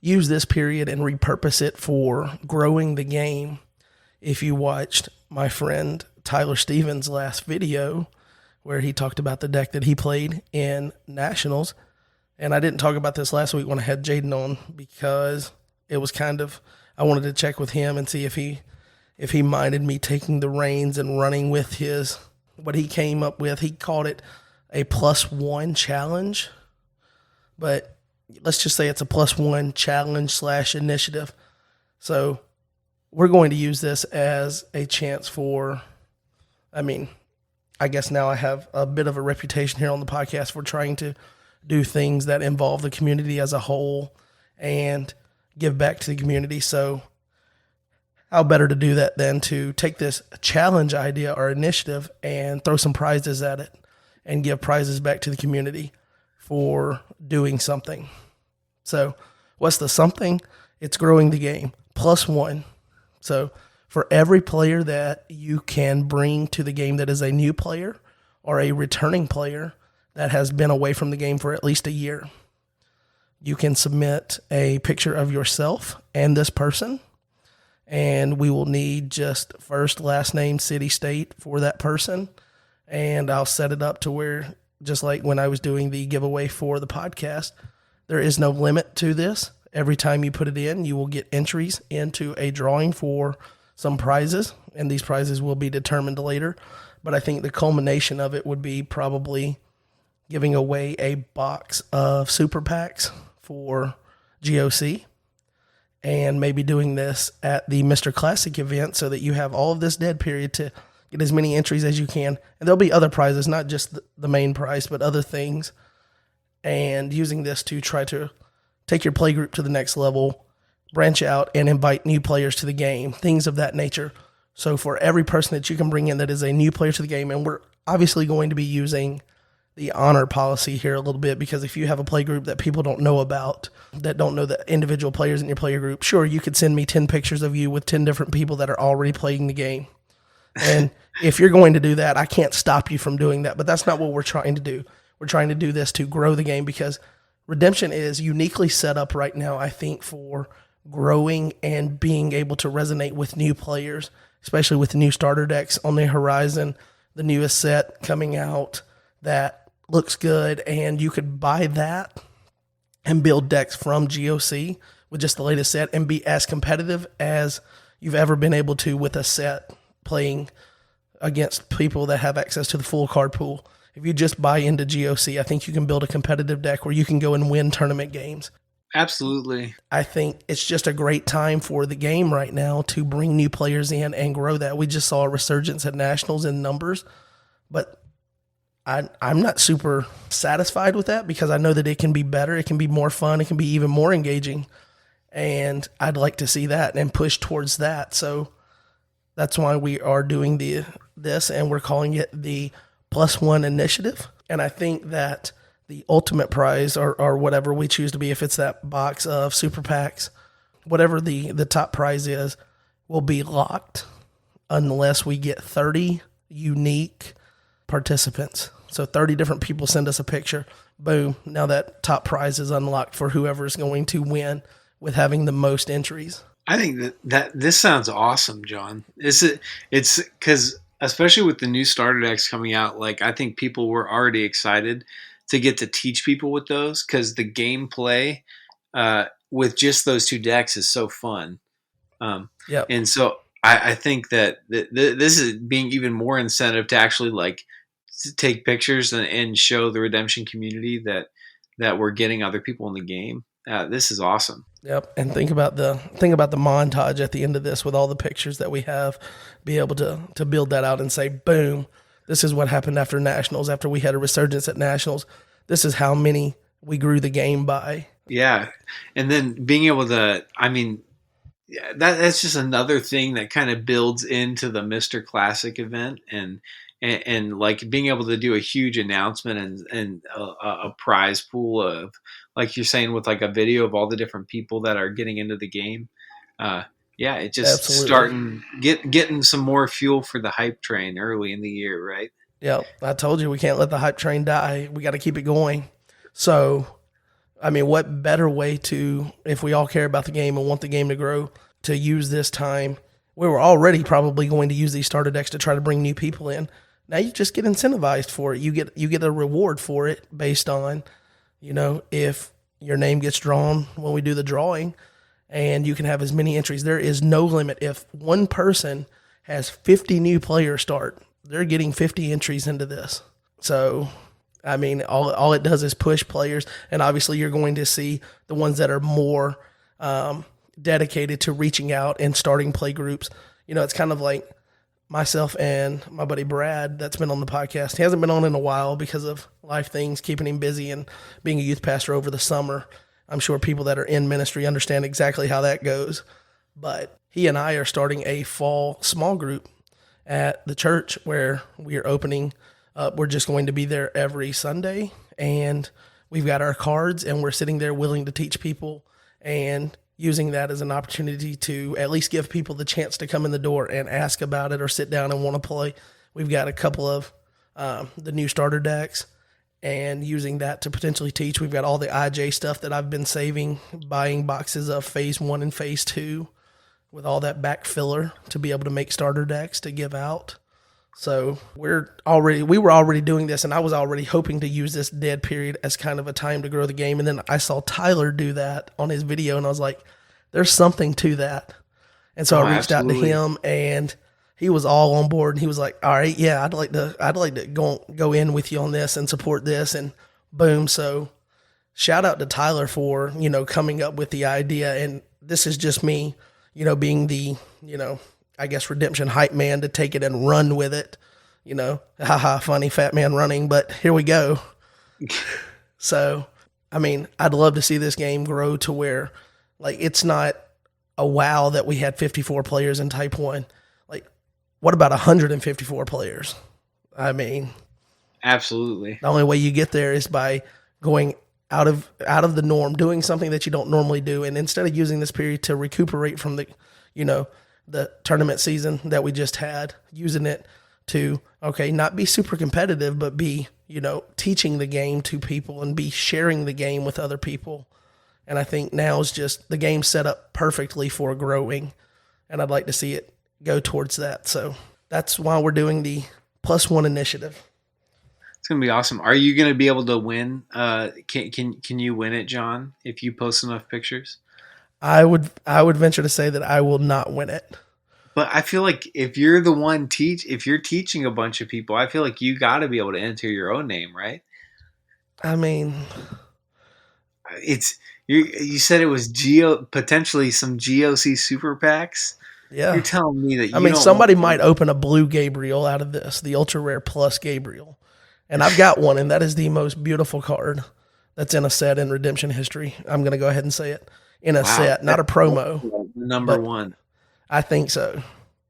use this period and repurpose it for growing the game, if you watched my friend Tyler Stevens' last video where he talked about the deck that he played in Nationals, and I didn't talk about this last week when I had Jaden on because it was kind of, I wanted to check with him and see if he minded me taking the reins and running with what he came up with. He called it a +1 challenge, but let's just say it's a +1 challenge / initiative. So we're going to use this as a chance for, I guess now I have a bit of a reputation here on the podcast for trying to do things that involve the community as a whole and give back to the community. So how better to do that than to take this challenge idea or initiative and throw some prizes at it and give prizes back to the community for doing something. So what's the something? It's growing the game. +1. So for every player that you can bring to the game that is a new player or a returning player that has been away from the game for at least a year, you can submit a picture of yourself and this person, and we will need just first, last name, city, state for that person, and I'll set it up to where, just like when I was doing the giveaway for the podcast, there is no limit to this. Every time you put it in, you will get entries into a drawing for some prizes, and these prizes will be determined later, but I think the culmination of it would be probably giving away a box of super packs for GOC, and maybe doing this at the Mr. Classic event so that you have all of this dead period to get as many entries as you can. And there'll be other prizes, not just the main prize, but other things. And using this to try to take your play group to the next level, branch out and invite new players to the game, things of that nature. So for every person that you can bring in that is a new player to the game, and we're obviously going to be using the honor policy here a little bit, because if you have a play group that people don't know about, that don't know the individual players in your player group, sure, you could send me 10 pictures of you with 10 different people that are already playing the game. And if you're going to do that, I can't stop you from doing that. But that's not what we're trying to do. We're trying to do this to grow the game because Redemption is uniquely set up right now, I think, for growing and being able to resonate with new players, especially with the new starter decks on the horizon, the newest set coming out that looks good. And you could buy that and build decks from GOC with just the latest set and be as competitive as you've ever been able to with a set playing against people that have access to the full card pool. If you just buy into GOC, I think you can build a competitive deck where you can go and win tournament games. Absolutely. I think it's just a great time for the game right now to bring new players in and grow that. We just saw a resurgence at Nationals in numbers, but I'm not super satisfied with that because I know that it can be better. It can be more fun. It can be even more engaging. And I'd like to see that and push towards that. So that's why we are doing this, and we're calling it the +1 initiative. And I think that the ultimate prize or whatever we choose to be, if it's that box of super packs, whatever the top prize is, will be locked unless we get 30 unique participants. So 30 different people send us a picture. Boom. Now that top prize is unlocked for whoever's going to win with having the most entries. I think that this sounds awesome, John. It's because especially with the new starter decks coming out, like I think people were already excited to get to teach people with those because the gameplay with just those two decks is so fun. Yep. And so I think that this is being even more incentive to actually like to take pictures and show the Redemption community that we're getting other people in the game. This is awesome. Yep, and think about the montage at the end of this with all the pictures that we have. Be able to build that out and say, boom, this is what happened after Nationals. After we had a resurgence at Nationals, this is how many we grew the game by. Yeah, and then being able to, I mean, yeah, that's just another thing that kind of builds into the Mr. Classic event and like being able to do a huge announcement and a prize pool of, like you're saying, with like a video of all the different people that are getting into the game. Yeah, it just Absolutely. getting some more fuel for the hype train early in the year, right? Yeah, I told you we can't let the hype train die. We got to keep it going. So, I mean, what better way to, if we all care about the game and want the game to grow, to use this time? We were already probably going to use these starter decks to try to bring new people in. Now you just get incentivized for it. You get a reward for it based on, if your name gets drawn when we do the drawing, and you can have as many entries. There is no limit. If one person has 50 new players start, they're getting 50 entries into this. So, I mean, all it does is push players, and obviously you're going to see the ones that are more dedicated to reaching out and starting play groups. It's kind of like myself and my buddy Brad that's been on the podcast. He hasn't been on in a while because of life things, keeping him busy and being a youth pastor over the summer. I'm sure people that are in ministry understand exactly how that goes. But he and I are starting a fall small group at the church where we are opening up. We're just going to be there every Sunday, and we've got our cards, and we're sitting there willing to teach people and using that as an opportunity to at least give people the chance to come in the door and ask about it or sit down and want to play. We've got a couple of the new starter decks and using that to potentially teach. We've got all the IJ stuff that I've been saving, buying boxes of phase 1 and phase 2 with all that back filler to be able to make starter decks to give out. So we were already doing this, and I was already hoping to use this dead period as kind of a time to grow the game. And then I saw Tyler do that on his video, and I was like, there's something to that. And so I reached out to him, and he was all on board. And he was like, all right, yeah, I'd like to go in with you on this and support this. And boom. So shout out to Tyler for, coming up with the idea. And this is just me, being the, I guess, Redemption hype man to take it and run with it. Haha, funny fat man running, but here we go. So, I mean, I'd love to see this game grow to where, like, it's not a wow that we had 54 players in Type 1. Like, what about 154 players? I mean, absolutely. The only way you get there is by going out of the norm, doing something that you don't normally do. And instead of using this period to recuperate from the, the tournament season that we just had, using it to, okay, not be super competitive, but be, teaching the game to people and be sharing the game with other people. And I think now is just the game set up perfectly for growing. And I'd like to see it go towards that. So that's why we're doing the +1 initiative. It's going to be awesome. Are you going to be able to win? Can you win it, John, if you post enough pictures? I would venture to say that I will not win it. But I feel like if you're the one if you're teaching a bunch of people, I feel like you got to be able to enter your own name, right? I mean, you said it was potentially some GOC super packs. Yeah. You're telling me that somebody might open a blue Gabriel out of this, the Ultra Rare Plus Gabriel. And I've got one, and that is the most beautiful card that's in a set in Redemption history. I'm going to go ahead and say it. In a set, not a promo. Number one. I think so.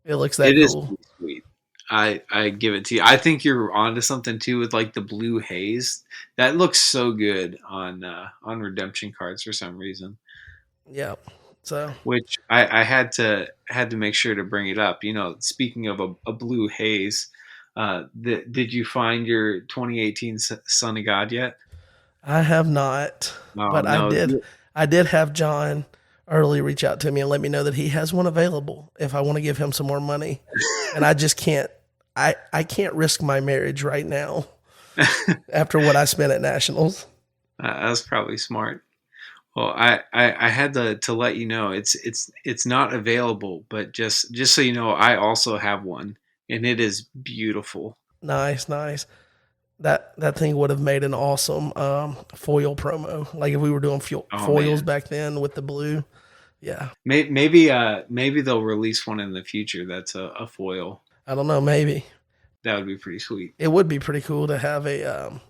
It looks that cool. It is sweet. I give it to you. I think you're onto something too with like the blue haze. That looks so good on Redemption cards for some reason. Yeah. So which I had to make sure to bring it up. Speaking of a blue haze, did you find your 2018 Son of God yet? I have not, but no. I did have John early reach out to me and let me know that he has one available if I want to give him some more money. And I just can't, I can't risk my marriage right now after what I spent at Nationals. That's probably smart. Well, I had to let you know it's not available, but just so you know, I also have one, and it is beautiful. Nice. That thing would have made an awesome foil promo. Like if we were doing foils back then with the blue. Yeah. Maybe they'll release one in the future that's a foil. I don't know, maybe. That would be pretty sweet. It would be pretty cool to have a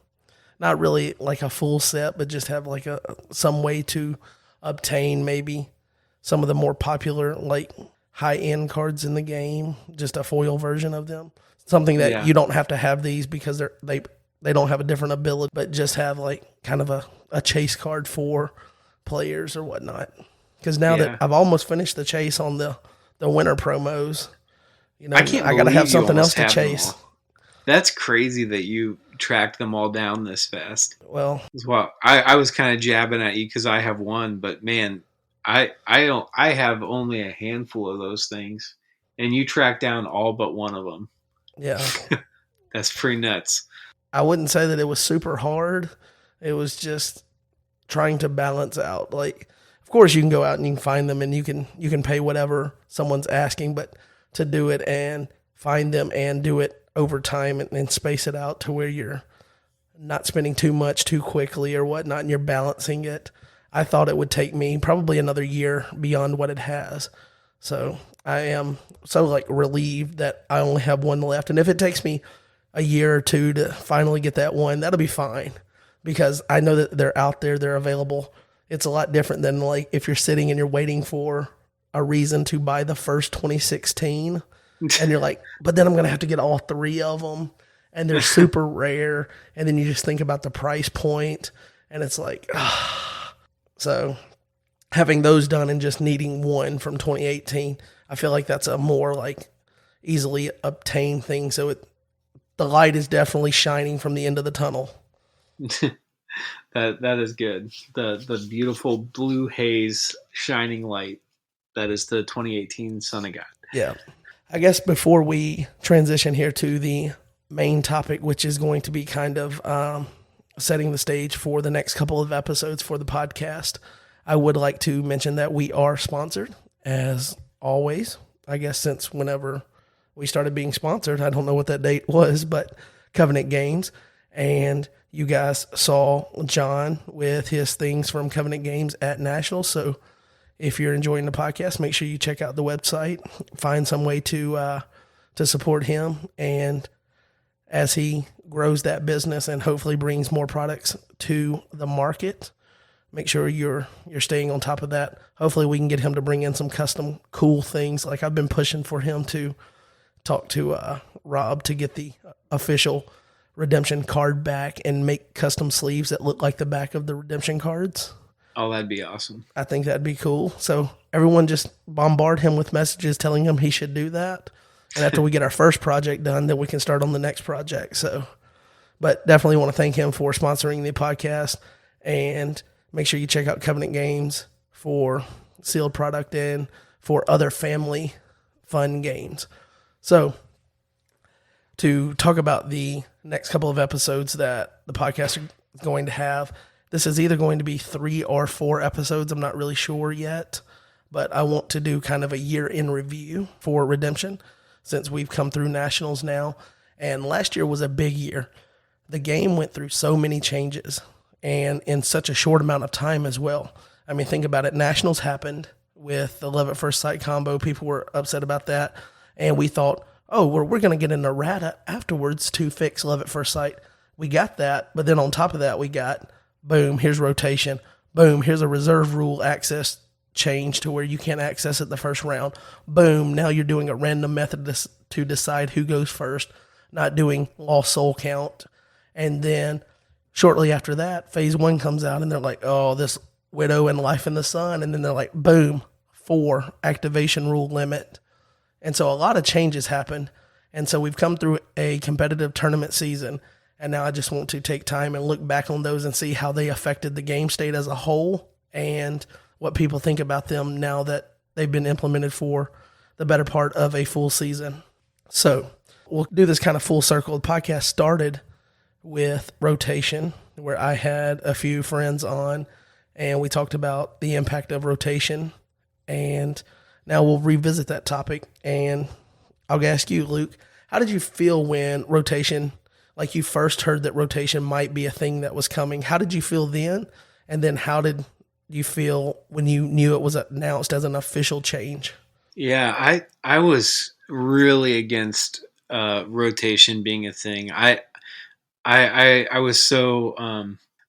not really like a full set, but just have like some way to obtain maybe some of the more popular like high-end cards in the game, just a foil version of them. Something that you don't have to have these because they don't have a different ability, but just have like kind of a chase card for players or whatnot. Because now that I've almost finished the chase on the winter promos, I got to have something else to chase. That's crazy that you tracked them all down this fast. Well, I was kind of jabbing at you because I have one, but man, I have only a handful of those things, and you tracked down all but one of them. Yeah. That's pretty nuts. I wouldn't say that it was super hard. It was just trying to balance out. Like, of course you can go out and you can find them and you can pay whatever someone's asking, but to do it and find them and do it over time and space it out to where you're not spending too much too quickly or whatnot and you're balancing it. I thought it would take me probably another year beyond what it has. So I am so like relieved that I only have one left. And if it takes me a year or two to finally get that one, that'll be fine because I know that they're out there, they're available. It's a lot different than like if you're sitting and you're waiting for a reason to buy the first 2016 and you're like, but then I'm going to have to get all three of them and they're super rare. And then you just think about the price point and it's like, So having those done and just needing one from 2018, I feel like that's a more like easily obtained thing. So the light is definitely shining from the end of the tunnel. That is good. The beautiful blue haze shining light. That is the 2018 Son of God. Yeah. I guess before we transition here to the main topic, which is going to be kind of setting the stage for the next couple of episodes for the podcast, I would like to mention that we are sponsored, as always. I guess since whenever we started being sponsored, I don't know what that date was, but Covenant Games. And you guys saw John with his things from Covenant Games at National. So if you're enjoying the podcast, make sure you check out the website, find some way to support him. And as he grows that business and hopefully brings more products to the market, make sure you're staying on top of that. Hopefully we can get him to bring in some custom cool things. Like I've been pushing for him to talk to Rob to get the official Redemption card back and make custom sleeves that look like the back of the Redemption cards. Oh, that'd be awesome. I think that'd be cool. So everyone just bombard him with messages telling him he should do that. And after we get our first project done, then we can start on the next project. So, but definitely want to thank him for sponsoring the podcast, and make sure you check out Covenant Games for sealed product and for other family fun games. So, to talk about the next couple of episodes that the podcast is going to have, this is either going to be 3 or 4 episodes. I'm not really sure yet, but I want to do kind of a year in review for Redemption since we've come through Nationals now. And last year was a big year. The game went through so many changes and in such a short amount of time as well. I mean, think about it. Nationals happened with the Love at First Sight combo. People were upset about that. And we thought, oh, we're going to get an errata afterwards to fix Love at First Sight. We got that. But then on top of that, we got, boom, here's rotation. Boom, here's a reserve rule access change to where you can't access it the first round. Boom, now you're doing a random method to decide who goes first, not doing lost soul count. And then shortly after that, phase 1 comes out and they're like, oh, this Widow and Life in the Sun. And then they're like, boom, 4 activation rule limit. And so a lot of changes happened. And so we've come through a competitive tournament season. And now I just want to take time and look back on those and see how they affected the game state as a whole and what people think about them now that they've been implemented for the better part of a full season. So we'll do this kind of full circle. The podcast started with rotation, where I had a few friends on and we talked about the impact of rotation. And now we'll revisit that topic. And I'll ask you, Luke, how did you feel when rotation, like you first heard that rotation might be a thing that was coming? How did you feel then? And then how did you feel when you knew it was announced as an official change? Yeah, I was really against rotation being a thing. I was so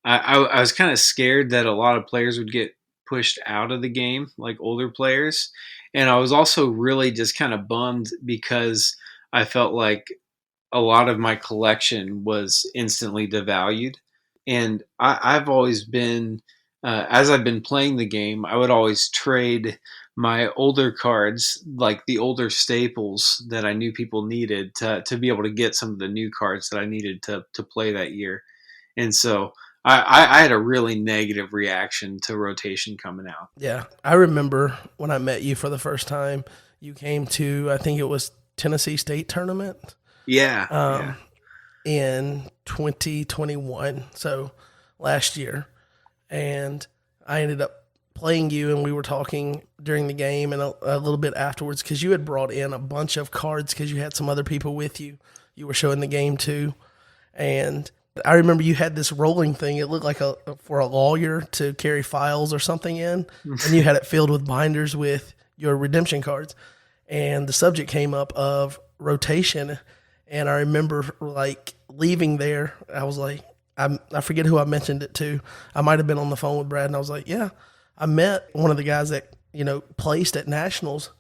I was kind of scared that a lot of players would get pushed out of the game, like older players, and I was also really just kind of bummed because I felt like a lot of my collection was instantly devalued, and I've always been as I've been playing the game, I would always trade my older cards, like the older staples that I knew people needed to be able to get some of the new cards that I needed to play that year. And so I had a really negative reaction to rotation coming out. Yeah. I remember when I met you for the first time, you came to, I think it was Tennessee State Tournament. Yeah. In 2021. So last year. And I ended up playing you, and we were talking during the game and a little bit afterwards because you had brought in a bunch of cards because you had some other people with you. You were showing the game too. And I remember you had this rolling thing. It looked like for a lawyer to carry files or something in, and you had it filled with binders with your redemption cards. And the subject came up of rotation. And I remember like leaving there, I was like, I forget who I mentioned it to. I might have been on the phone with Brad, and I was like, yeah, I met one of the guys that, placed at Nationals,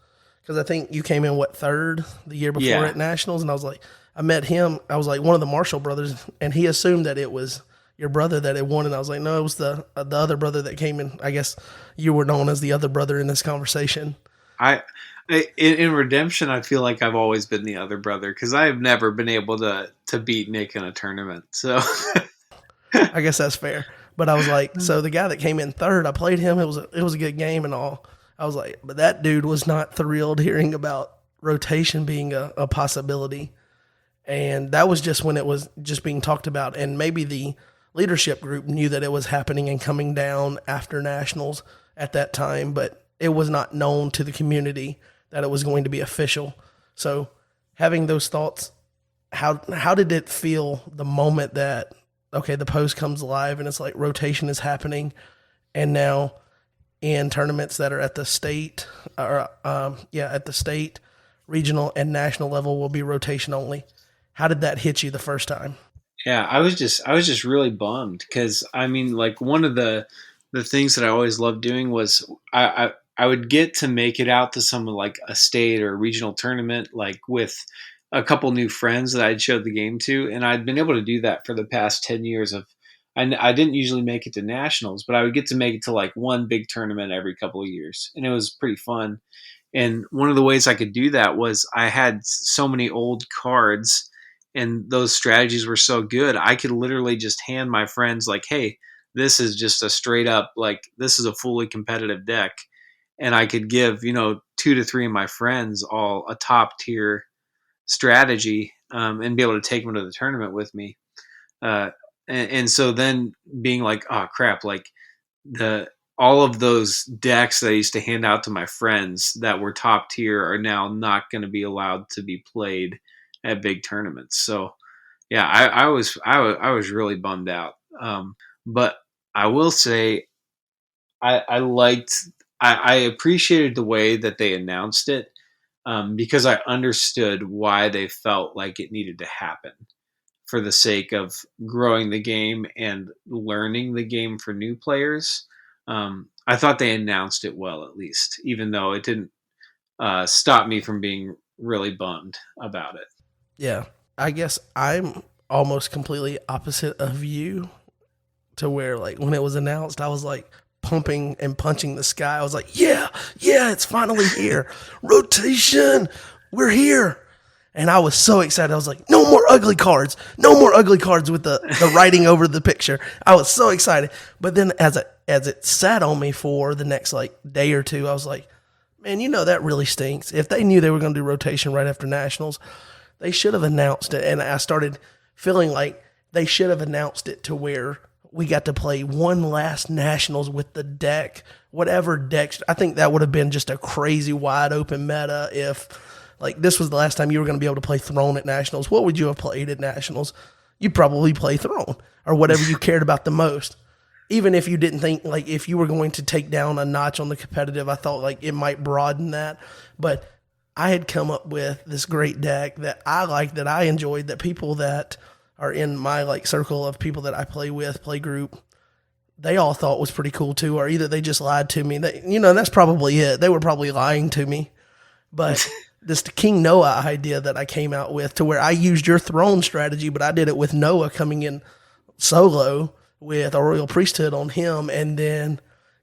because I think you came in, third the year before at Nationals, and I was like, I met him. I was like, one of the Marshall brothers, and he assumed that it was your brother that had won, and I was like, no, it was the other brother that came in. I guess you were known as the other brother in this conversation. In Redemption, I feel like I've always been the other brother because I have never been able to beat Nick in a tournament. So I guess that's fair. But I was like, so the guy that came in third, I played him. It was a good game and all. I was like, but that dude was not thrilled hearing about rotation being a possibility. And that was just when it was just being talked about. And maybe the leadership group knew that it was happening and coming down after Nationals at that time, but it was not known to the community that it was going to be official. So having those thoughts, how did it feel the moment that, okay, the post comes live and it's like rotation is happening, and now in tournaments that are at the state or at the state, regional, and national level will be rotation only. How did that hit you the first time? Yeah, I was just really bummed because I mean, like one of the things that I always loved doing was I would get to make it out to some like a state or a regional tournament, like with a couple new friends that I'd showed the game to, and I'd been able to do that for the past 10 years of I didn't usually make it to nationals, but I would get to make it to like one big tournament every couple of years, and it was pretty fun. And one of the ways I could do that was I had so many old cards, and those strategies were so good. I could literally just hand my friends like, "Hey, this is just a straight up like this is a fully competitive deck," and I could give 2 to 3 of my friends all a top tier strategy, and be able to take them to the tournament with me. Uh, and so then being like, oh crap, like the all of those decks that I used to hand out to my friends that were top tier are now not going to be allowed to be played at big tournaments. So yeah, I was really bummed out. But I will say I liked I appreciated the way that they announced it, because I understood why they felt like it needed to happen for the sake of growing the game and learning the game for new players. I thought they announced it well, at least, even though it didn't stop me from being really bummed about it. Yeah. I guess I'm almost completely opposite of you, to where like when it was announced, I was like pumping and punching the sky. I was like, yeah, it's finally here. Rotation, we're here. And I was so excited. I was like, no more ugly cards. No more ugly cards with the writing over the picture. I was so excited. But then as it sat on me for the next like day or two, I was like, man, that really stinks. If they knew they were going to do rotation right after nationals, they should have announced it. And I started feeling like they should have announced it to where we got to play one last nationals with the deck, whatever decks. I think that would have been just a crazy wide open meta if like this was the last time you were going to be able to play Throne at nationals. What would you have played at nationals? You'd probably play Throne or whatever you cared about the most. Even if you didn't think like if you were going to take down a notch on the competitive, I thought like it might broaden that. But I had come up with this great deck that I liked, that I enjoyed, that people that are in my like circle of people that I play with, play group, they all thought was pretty cool too, or either they just lied to me. That's probably it. They were probably lying to me. But this King Noah idea that I came out with, to where I used your Throne strategy, but I did it with Noah coming in solo with a Royal Priesthood on him, and then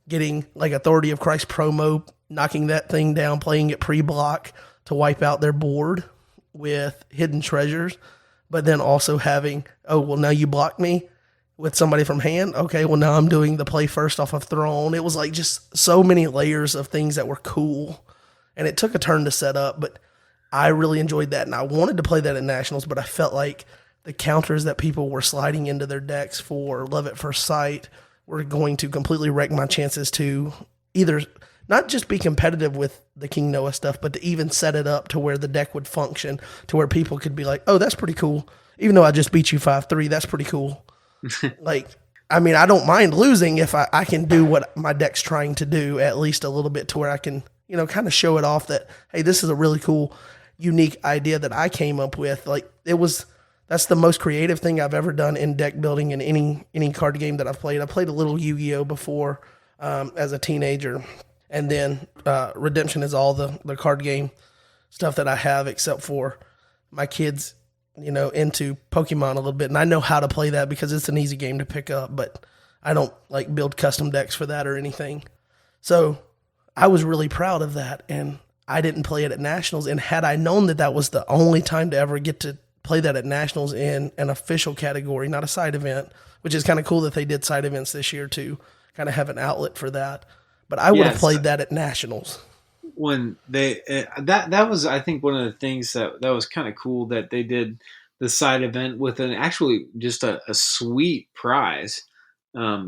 getting like Authority of Christ promo, knocking that thing down, playing it pre-block to wipe out their board with Hidden Treasures, but then also having, oh, well, now you block me with somebody from hand. Okay, well, now I'm doing the play first off of Throne. It was like just so many layers of things that were cool, and it took a turn to set up, but I really enjoyed that, and I wanted to play that at Nationals, but I felt like the counters that people were sliding into their decks for Love at First Sight were going to completely wreck my chances to either not just be competitive with the King Noah stuff, but to even set it up to where the deck would function, to where people could be like, oh, that's pretty cool. Even though I just beat you 5-3, that's pretty cool. Like, I mean, I don't mind losing if I can do what my deck's trying to do at least a little bit, to where I can, kind of show it off that, hey, this is a really cool, unique idea that I came up with. Like, that's the most creative thing I've ever done in deck building in any card game that I've played. I played a little Yu-Gi-Oh! Before as a teenager. And then Redemption is all the card game stuff that I have, except for my kids, into Pokemon a little bit. And I know how to play that because it's an easy game to pick up, but I don't like build custom decks for that or anything. So I was really proud of that, and I didn't play it at Nationals. And had I known that that was the only time to ever get to play that at Nationals in an official category, not a side event, which is kind of cool that they did side events this year to kind of have an outlet for that. But I would have played that at Nationals. When they that was, I think, one of the things that was kind of cool, that they did the side event with an actually just a sweet prize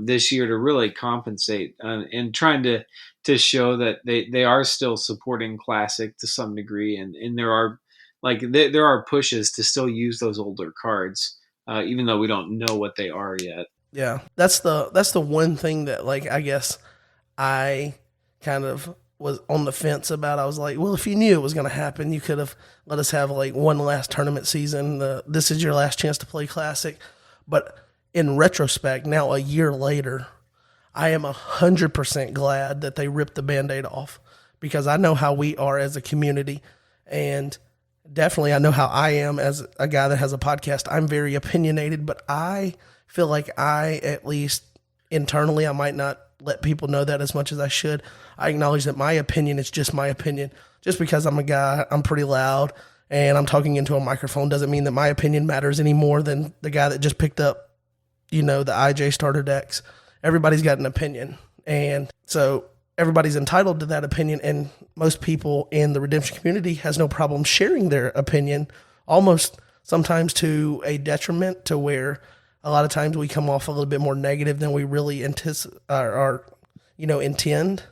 this year to really compensate, and trying to show that they are still supporting Classic to some degree, and there are there are pushes to still use those older cards, even though we don't know what they are yet. Yeah, that's the one thing that, like, I guess I kind of was on the fence about. I was like, well, if you knew it was going to happen, you could have let us have like one last tournament season. This is your last chance to play Classic. But in retrospect, now a year later, I am 100% glad that they ripped the Band-Aid off, because I know how we are as a community. And Definitely, I know how I am as a guy that has a podcast. I'm very opinionated, but I feel like I, at least internally, I might not let people know that as much as I should. I acknowledge that my opinion is just my opinion. Just because I'm a guy, I'm pretty loud, and I'm talking into a microphone doesn't mean that my opinion matters any more than the guy that just picked up, the IJ starter decks. Everybody's got an opinion. And so everybody's entitled to that opinion. And most people in the redemption community has no problem sharing their opinion, almost sometimes to a detriment, to where a lot of times we come off a little bit more negative than we really anticipate or intend,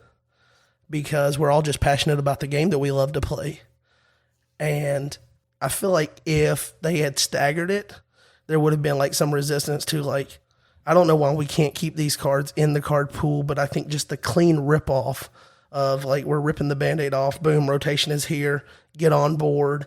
because we're all just passionate about the game that we love to play. And I feel like if they had staggered it, there would have been like some resistance to, like, I don't know why we can't keep these cards in the card pool, but I think just the clean rip off of, like, we're ripping the band-aid off, boom, rotation is here, get on board.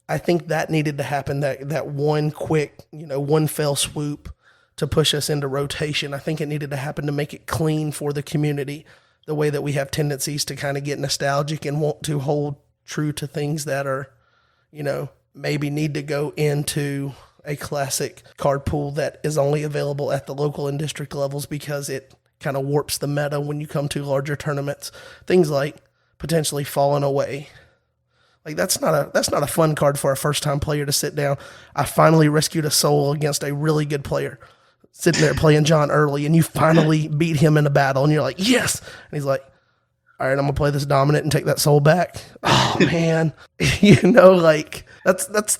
I think that needed to happen, that one quick, one fell swoop to push us into rotation. I think it needed to happen to make it clean for the community, the way that we have tendencies to kind of get nostalgic and want to hold true to things that are, maybe need to go into a classic card pool that is only available at the local and district levels, because it kind of warps the meta when you come to larger tournaments. Things like potentially Falling Away. Like, that's not a fun card for a first time player to sit down. I finally rescued a soul against a really good player, sitting there playing John early, and you finally beat him in a battle, and you're like, yes. And he's like, all right, I'm gonna play this dominant and take that soul back. Oh man, like that's.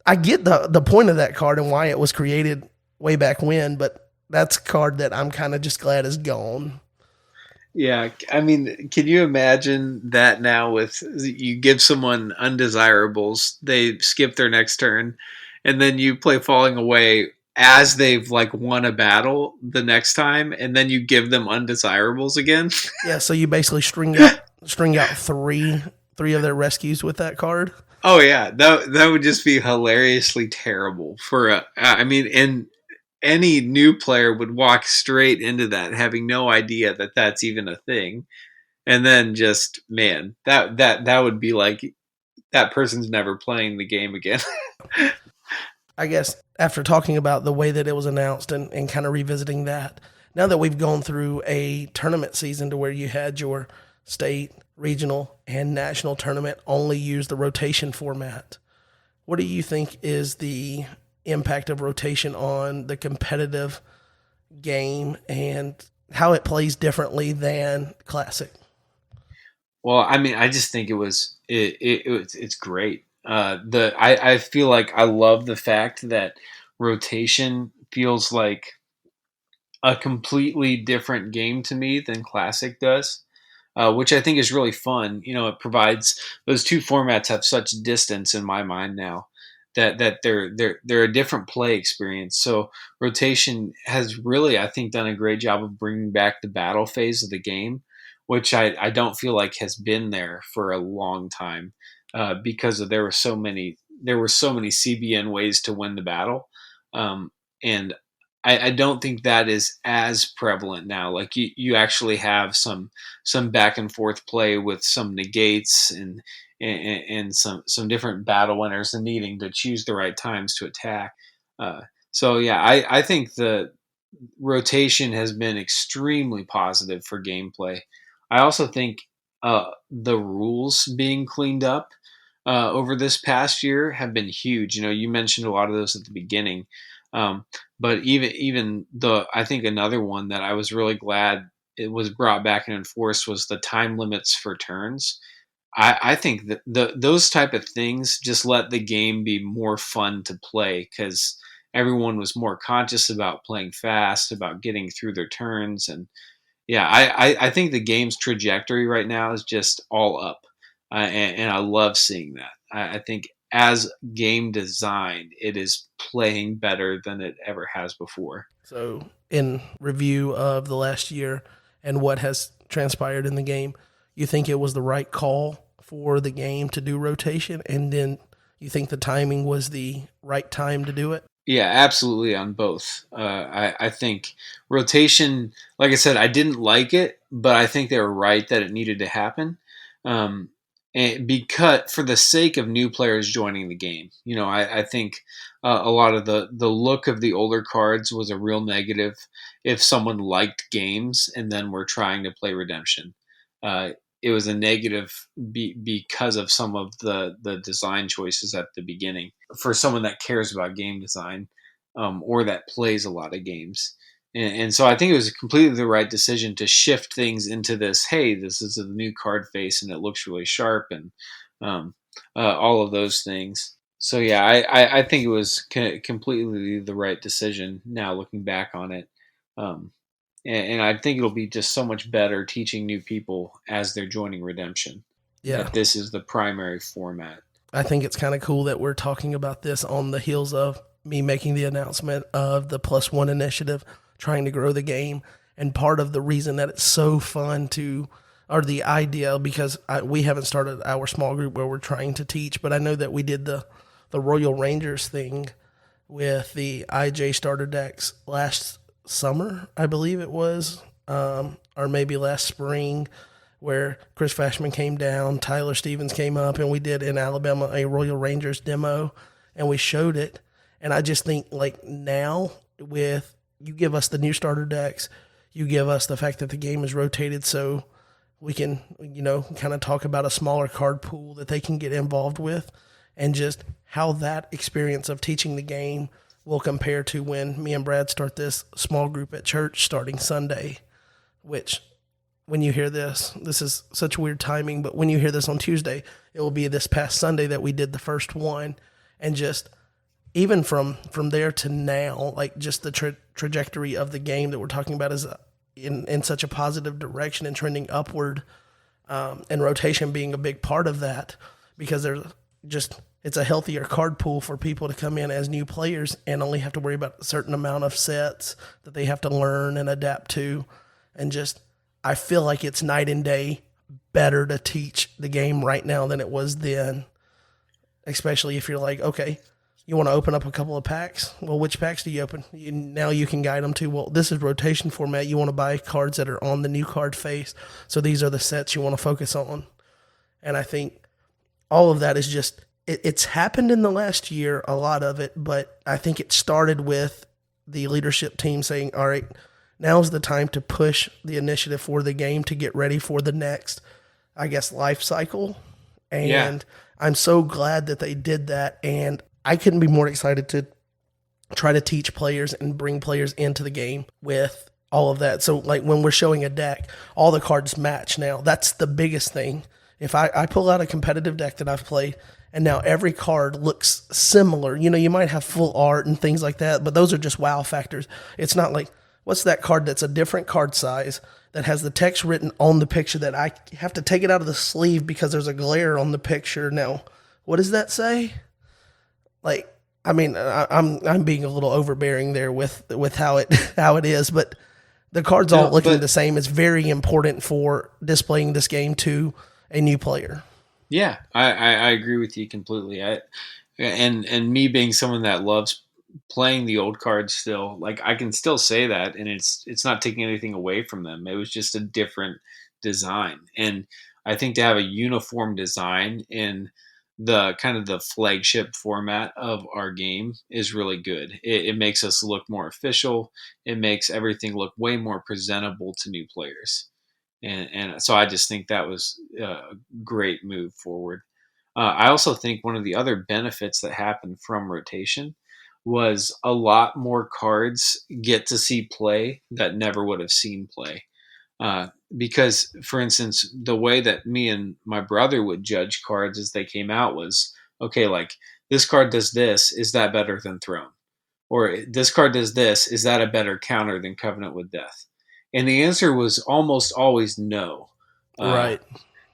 I get the point of that card and why it was created way back when, but that's a card that I'm kind of just glad is gone. Yeah, I mean, can you imagine that now? With you give someone undesirables, they skip their next turn, and then you play Falling Away as they've like won a battle the next time, and then you give them undesirables again. Yeah, so you basically string out three of their rescues with that card. Oh yeah, that would just be hilariously terrible for a. I mean, and any new player would walk straight into that, having no idea that that's even a thing, and then just, man, that would be like, that person's never playing the game again. I guess after talking about the way that it was announced and kind of revisiting that, now that we've gone through a tournament season to where you had your state, regional, and national tournament only use the rotation format, what do you think is the impact of rotation on the competitive game and how it plays differently than classic? Well, I mean, I just think it's great. I feel like I love the fact that rotation feels like a completely different game to me than classic does, which I think is really fun. It provides, those two formats have such distance in my mind now, that they're a different play experience. So rotation has really, I think, done a great job of bringing back the battle phase of the game, which I don't feel like has been there for a long time, because there were so many CBN ways to win the battle, and I don't think that is as prevalent now. Like, you actually have some back and forth play with some negates, and some different battle winners, and needing to choose the right times to attack. So yeah, I think the rotation has been extremely positive for gameplay. I also think the rules being cleaned up over this past year have been huge. You mentioned a lot of those at the beginning, um, but even the I think another one that I was really glad it was brought back and enforced was the time limits for turns. I think that those type of things just let the game be more fun to play, because everyone was more conscious about playing fast, about getting through their turns. And yeah, I think the game's trajectory right now is just all up, and I love seeing that. I think as game design, it is playing better than it ever has before. So, in review of the last year and what has transpired in the game, you think it was the right call for the game to do rotation, and then you think the timing was the right time to do it? Yeah, absolutely on both. I think rotation, like I said, I didn't like it, but I think they were right that it needed to happen. Um, and because for the sake of new players joining the game. I think a lot of the look of the older cards was a real negative if someone liked games and then were trying to play Redemption. It was a negative because of some of the design choices at the beginning for someone that cares about game design, or that plays a lot of games. And so I think it was completely the right decision to shift things into this. Hey, this is a new card face, and it looks really sharp, and um, all of those things. So yeah, I think it was completely the right decision. Now looking back on it, um, and I think it'll be just so much better teaching new people as they're joining Redemption Yeah. that this is the primary format. I think it's kind of cool that we're talking about this on the heels of me making the announcement of the Plus One initiative, trying to grow the game. And part of the reason that it's so fun to, or the idea, because we haven't started our small group where we're trying to teach, but I know that we did the Royal Rangers thing with the IJ starter decks last summer, I believe it was, or maybe last spring, where Chris Fashman came down, Tyler Stevens came up, and we did in Alabama a Royal Rangers demo, and we showed it. And I just think like now with you give us the new starter decks, you give us the fact that the game is rotated, so we can kind of talk about a smaller card pool that they can get involved with, and just how that experience of teaching the game will compare to when me and Brad start this small group at church starting Sunday, which when you hear this is such weird timing, but when you hear this on Tuesday, it will be this past Sunday that we did the first one. And just even from there to now, like just the trajectory of the game that we're talking about is in such a positive direction and trending upward, and rotation being a big part of that, because it's a healthier card pool for people to come in as new players and only have to worry about a certain amount of sets that they have to learn and adapt to. And just, I feel like it's night and day better to teach the game right now than it was then, especially if you're like, okay, you want to open up a couple of packs? Well, which packs do you open? Now you can guide them to, well, this is rotation format. You want to buy cards that are on the new card face. So these are the sets you want to focus on. And I think all of that is just, it's happened in the last year, a lot of it, but I think it started with the leadership team saying, all right, now's the time to push the initiative for the game to get ready for the next, I guess, life cycle. And yeah. I'm so glad that they did that. And I couldn't be more excited to try to teach players and bring players into the game with all of that. So like when we're showing a deck, all the cards match now. That's the biggest thing. If I pull out a competitive deck that I've played, and now every card looks similar, you might have full art and things like that, but those are just wow factors. It's not like, what's that card that's a different card size that has the text written on the picture that I have to take it out of the sleeve because there's a glare on the picture. Now, what does that say? Like, I mean, I'm being a little overbearing there with how it is, but the cards all looking the same is very important for displaying this game to a new player. Yeah, I agree with you completely. And me being someone that loves playing the old cards still, like I can still say that, and it's not taking anything away from them. It was just a different design, and I think to have a uniform design in the kind of the flagship format of our game is really good. It makes us look more official. It makes everything look way more presentable to new players. And so I just think that was a great move forward. I also think one of the other benefits that happened from rotation was a lot more cards get to see play that never would have seen play. Because, for instance, the way that me and my brother would judge cards as they came out was, okay, like this card does this, is that better than Throne? Or this card does this, is that a better counter than Covenant with Death? And the answer was almost always no. Right.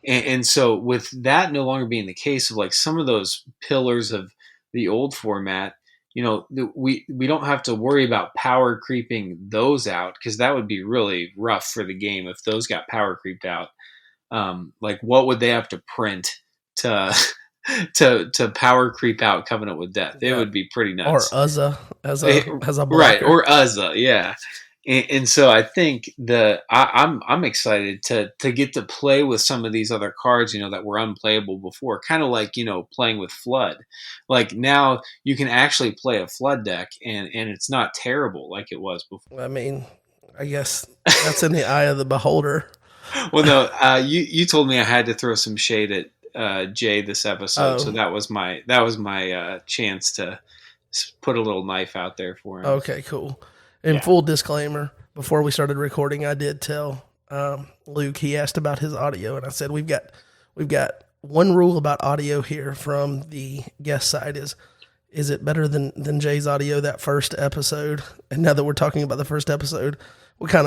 And so with that no longer being the case, of like some of those pillars of the old format, we don't have to worry about power creeping those out, because that would be really rough for the game if those got power creeped out. Like what would they have to print to to power creep out Covenant with Death? It would be pretty nuts. Or Uzza as a blocker. Right, or Uzza, yeah. And so I think I'm excited to get to play with some of these other cards, that were unplayable before. Kind of like playing with Flood. Like now you can actually play a Flood deck, and it's not terrible like it was before. I mean, I guess that's in the eye of the beholder. Well, no, you told me I had to throw some shade at Jay this episode, so Oh, that was my chance to put a little knife out there for him. okay, cool. In Yeah. full disclaimer, before we started recording, I did tell Luke. He asked about his audio, and I said we've got one rule about audio here from the guest side is it better than Jay's audio that first episode? And now that we're talking about the first episode, we'll kind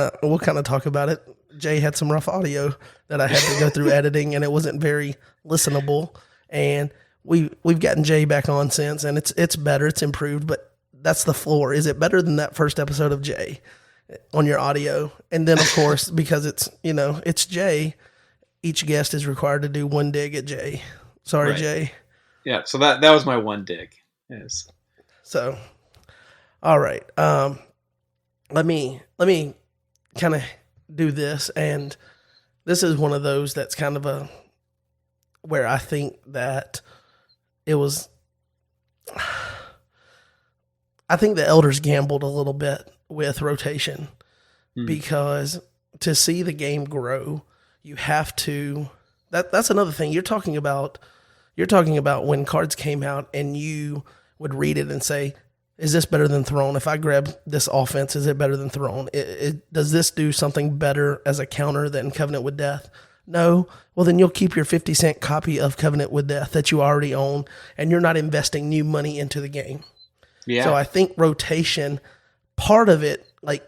of talk about it. Jay had some rough audio that I had to go through editing, and it wasn't very listenable. And we've gotten Jay back on since, and it's better, it's improved, but that's the floor. Is it better than that first episode of Jay on your audio? And then of course, because it's Jay, each guest is required to do one dig at Jay. Sorry, Right. Jay. Yeah. So that was my one dig. Yes. So, all right. Let me kind of do this, and this is one of those that's kind of a where I think that it was. I think the elders gambled a little bit with rotation Hmm. because to see the game grow, you have to. That's another thing you're talking about. You're talking about when cards came out and you would read it and say, is this better than Throne? If I grab this offense, is it better than Throne? Does this do something better as a counter than Covenant with Death? No. Well, then you'll keep your 50-cent copy of Covenant with Death that you already own, and you're not investing new money into the game. Yeah. So I think rotation, part of it, like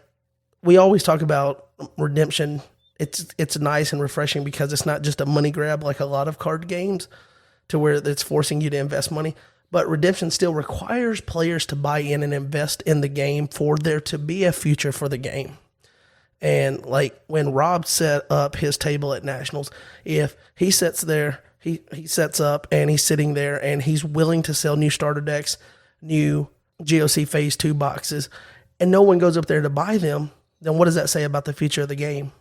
we always talk about redemption, it's nice and refreshing because it's not just a money grab like a lot of card games to where it's forcing you to invest money. But redemption still requires players to buy in and invest in the game for there to be a future for the game. And like when Rob set up his table at Nationals, if he sits there, he sets up and he's sitting there and he's willing to sell new starter decks, new GOC Phase 2 boxes, and no one goes up there to buy them, then what does that say about the future of the game?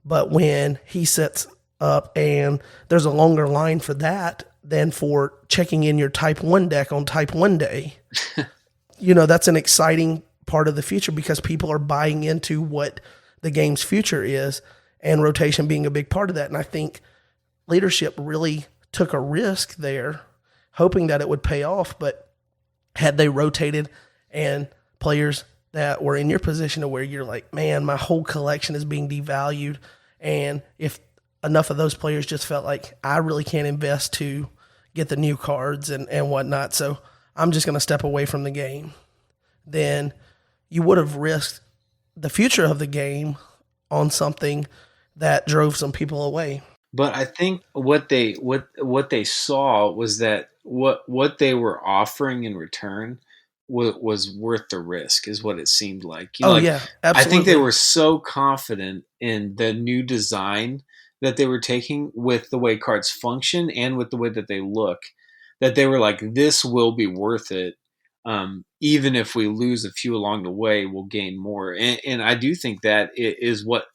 But when he sets up and there's a longer line for that than for checking in your Type 1 deck on Type 1 day, that's an exciting part of the future because people are buying into what the game's future is, and rotation being a big part of that. And I think leadership really took a risk there, hoping that it would pay off. But had they rotated and players that were in your position to where you're like, man, my whole collection is being devalued. And if enough of those players just felt like I really can't invest to get the new cards and whatnot, so I'm just going to step away from the game, then you would have risked the future of the game on something that drove some people away. But I think what they saw was that what they were offering in return was worth the risk, is what it seemed like. Yeah, I think they absolutely. were so confident in the new design that they were taking with the way cards function and with the way that they look, that they were like, this will be worth it. Even if we lose a few along the way, we'll gain more. And I do think that is what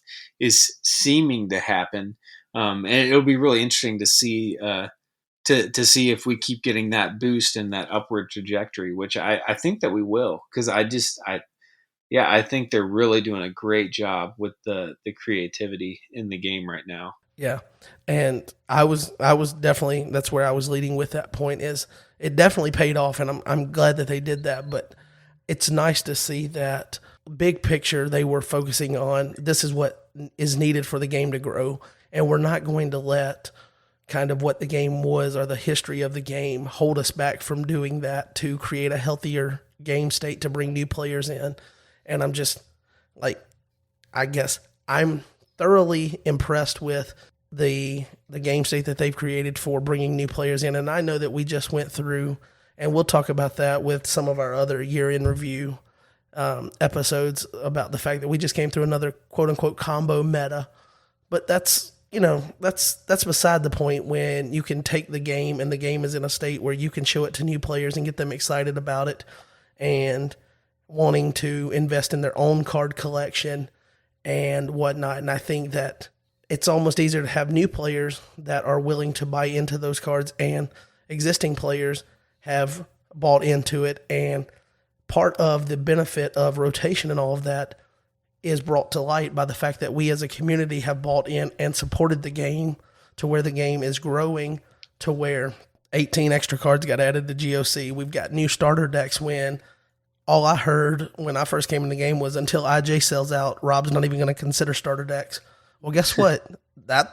is seeming to happen. And it'll be really interesting to see to see if we keep getting that boost and that upward trajectory, which I think that we will, because I think they're really doing a great job with the creativity in the game right now. Yeah. And I was definitely, that's where I was leading with that point, is it definitely paid off, and I'm glad that they did that. But it's nice to see that big picture they were focusing on this is what is needed for the game to grow, and we're not going to let kind of what the game was or the history of the game hold us back from doing that to create a healthier game state to bring new players in. And I'm just like, I guess I'm thoroughly impressed with the game state that they've created for bringing new players in. And I know that we just went through, and we'll talk about that with some of our other year in review episodes, about the fact that we just came through another quote unquote combo meta. But that's beside the point when you can take the game and the game is in a state where you can show it to new players and get them excited about it. And wanting to invest in their own card collection and whatnot. And I think that it's almost easier to have new players that are willing to buy into those cards, and existing players have bought into it. And part of the benefit of rotation and all of that is brought to light by the fact that we as a community have bought in and supported the game to where the game is growing, to where 18 extra cards got added to GOC. We've got new starter decks. When all I heard when I first came in the game was, until IJ sells out, Rob's not even going to consider starter decks. Well, guess what? That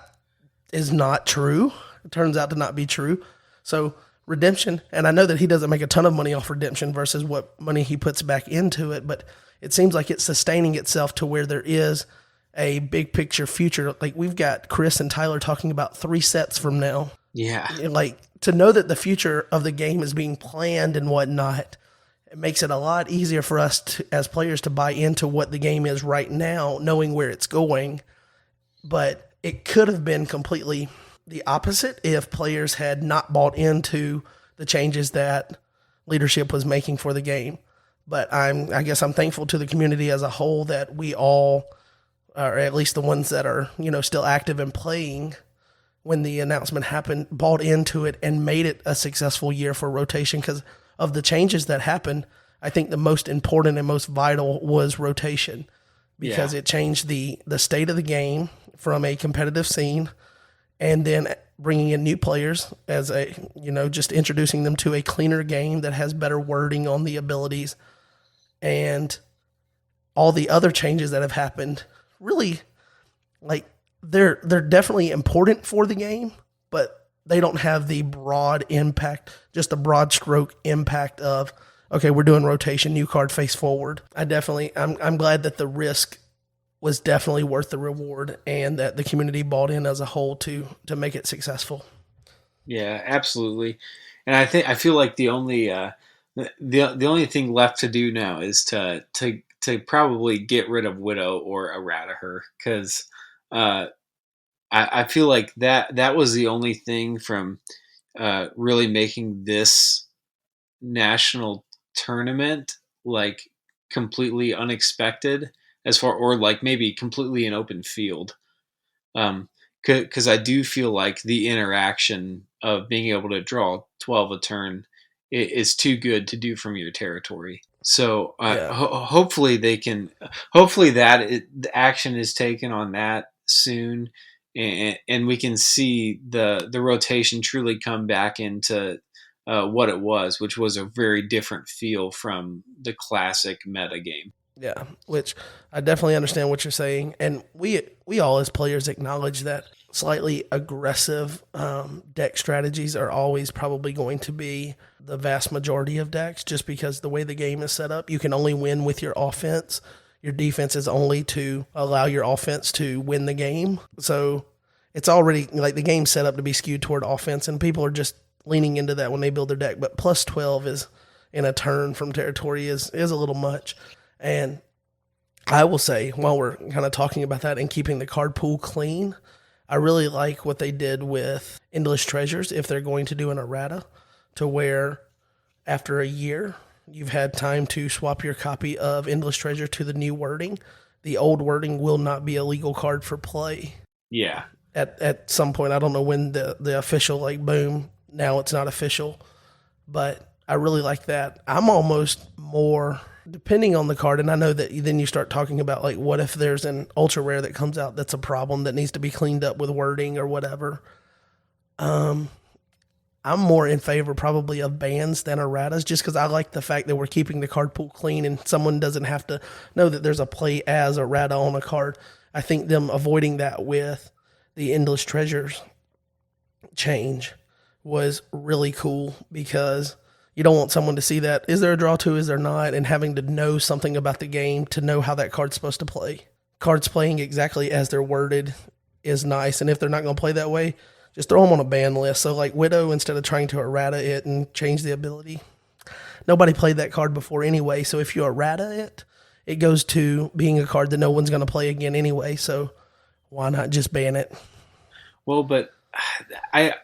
is not true. It turns out to not be true. So redemption, and I know that he doesn't make a ton of money off redemption versus what money he puts back into it, but it seems like it's sustaining itself to where there is a big picture future. Like, we've got Chris and Tyler talking about 3 sets from now. Yeah. Like, to know that the future of the game is being planned and whatnot, it makes it a lot easier for us to, as players, to buy into what the game is right now, knowing where it's going. But it could have been completely the opposite if players had not bought into the changes that leadership was making for the game. But I guess I'm thankful to the community as a whole that we all, or at least the ones that are, still active and playing when the announcement happened, bought into it and made it a successful year for rotation. Because of the changes that happened, I think the most important and most vital was rotation, because it changed the state of the game from a competitive scene, and then bringing in new players as a, just introducing them to a cleaner game that has better wording on the abilities, and all the other changes that have happened. Really, like, they're definitely important for the game, but they don't have the broad impact, just a broad stroke impact of, okay, we're doing rotation, new card face forward. I'm glad that the risk was definitely worth the reward, and that the community bought in as a whole to make it successful. Yeah, absolutely. And I feel like the only thing left to do now is to probably get rid of Widow or errata her, because I feel like that was the only thing from really making this national tournament like completely unexpected, as far, or like maybe completely an open field. Because I do feel like the interaction of being able to draw 12 a turn is too good to do from your territory. So hopefully they can. Hopefully the action is taken on that soon, and we can see the rotation truly come back into what it was, which was a very different feel from the classic meta game. Yeah, which I definitely understand what you're saying, and we all as players acknowledge that slightly aggressive deck strategies are always probably going to be the vast majority of decks, just because the way the game is set up, you can only win with your offense. Your defense is only to allow your offense to win the game. So it's already like the game's set up to be skewed toward offense, and people are just leaning into that when they build their deck. But plus 12 is in a turn from territory is a little much. And I will say, while we're kind of talking about that and keeping the card pool clean, I really like what they did with Endless Treasures, if they're going to do an errata, to where after a year, you've had time to swap your copy of Endless Treasure to the new wording. The old wording will not be a legal card for play. Yeah. At some point, I don't know when the official, like, boom, now it's not official. But I really like that. I'm almost more, depending on the card, and I know that then you start talking about, like, what if there's an ultra rare that comes out that's a problem that needs to be cleaned up with wording or whatever. I'm more in favor probably of bans than erratas, just because I like the fact that we're keeping the card pool clean and someone doesn't have to know that there's a play as errata on a card. I think them avoiding that with the Endless Treasures change was really cool, because you don't want someone to see that, is there a draw to, is there not, and having to know something about the game to know how that card's supposed to play. Cards playing exactly as they're worded is nice, and if they're not going to play that way, just throw them on a ban list. So like Widow, instead of trying to errata it and change the ability, nobody played that card before anyway, so if you errata it, it goes to being a card that no one's going to play again anyway, so why not just ban it? Well, but I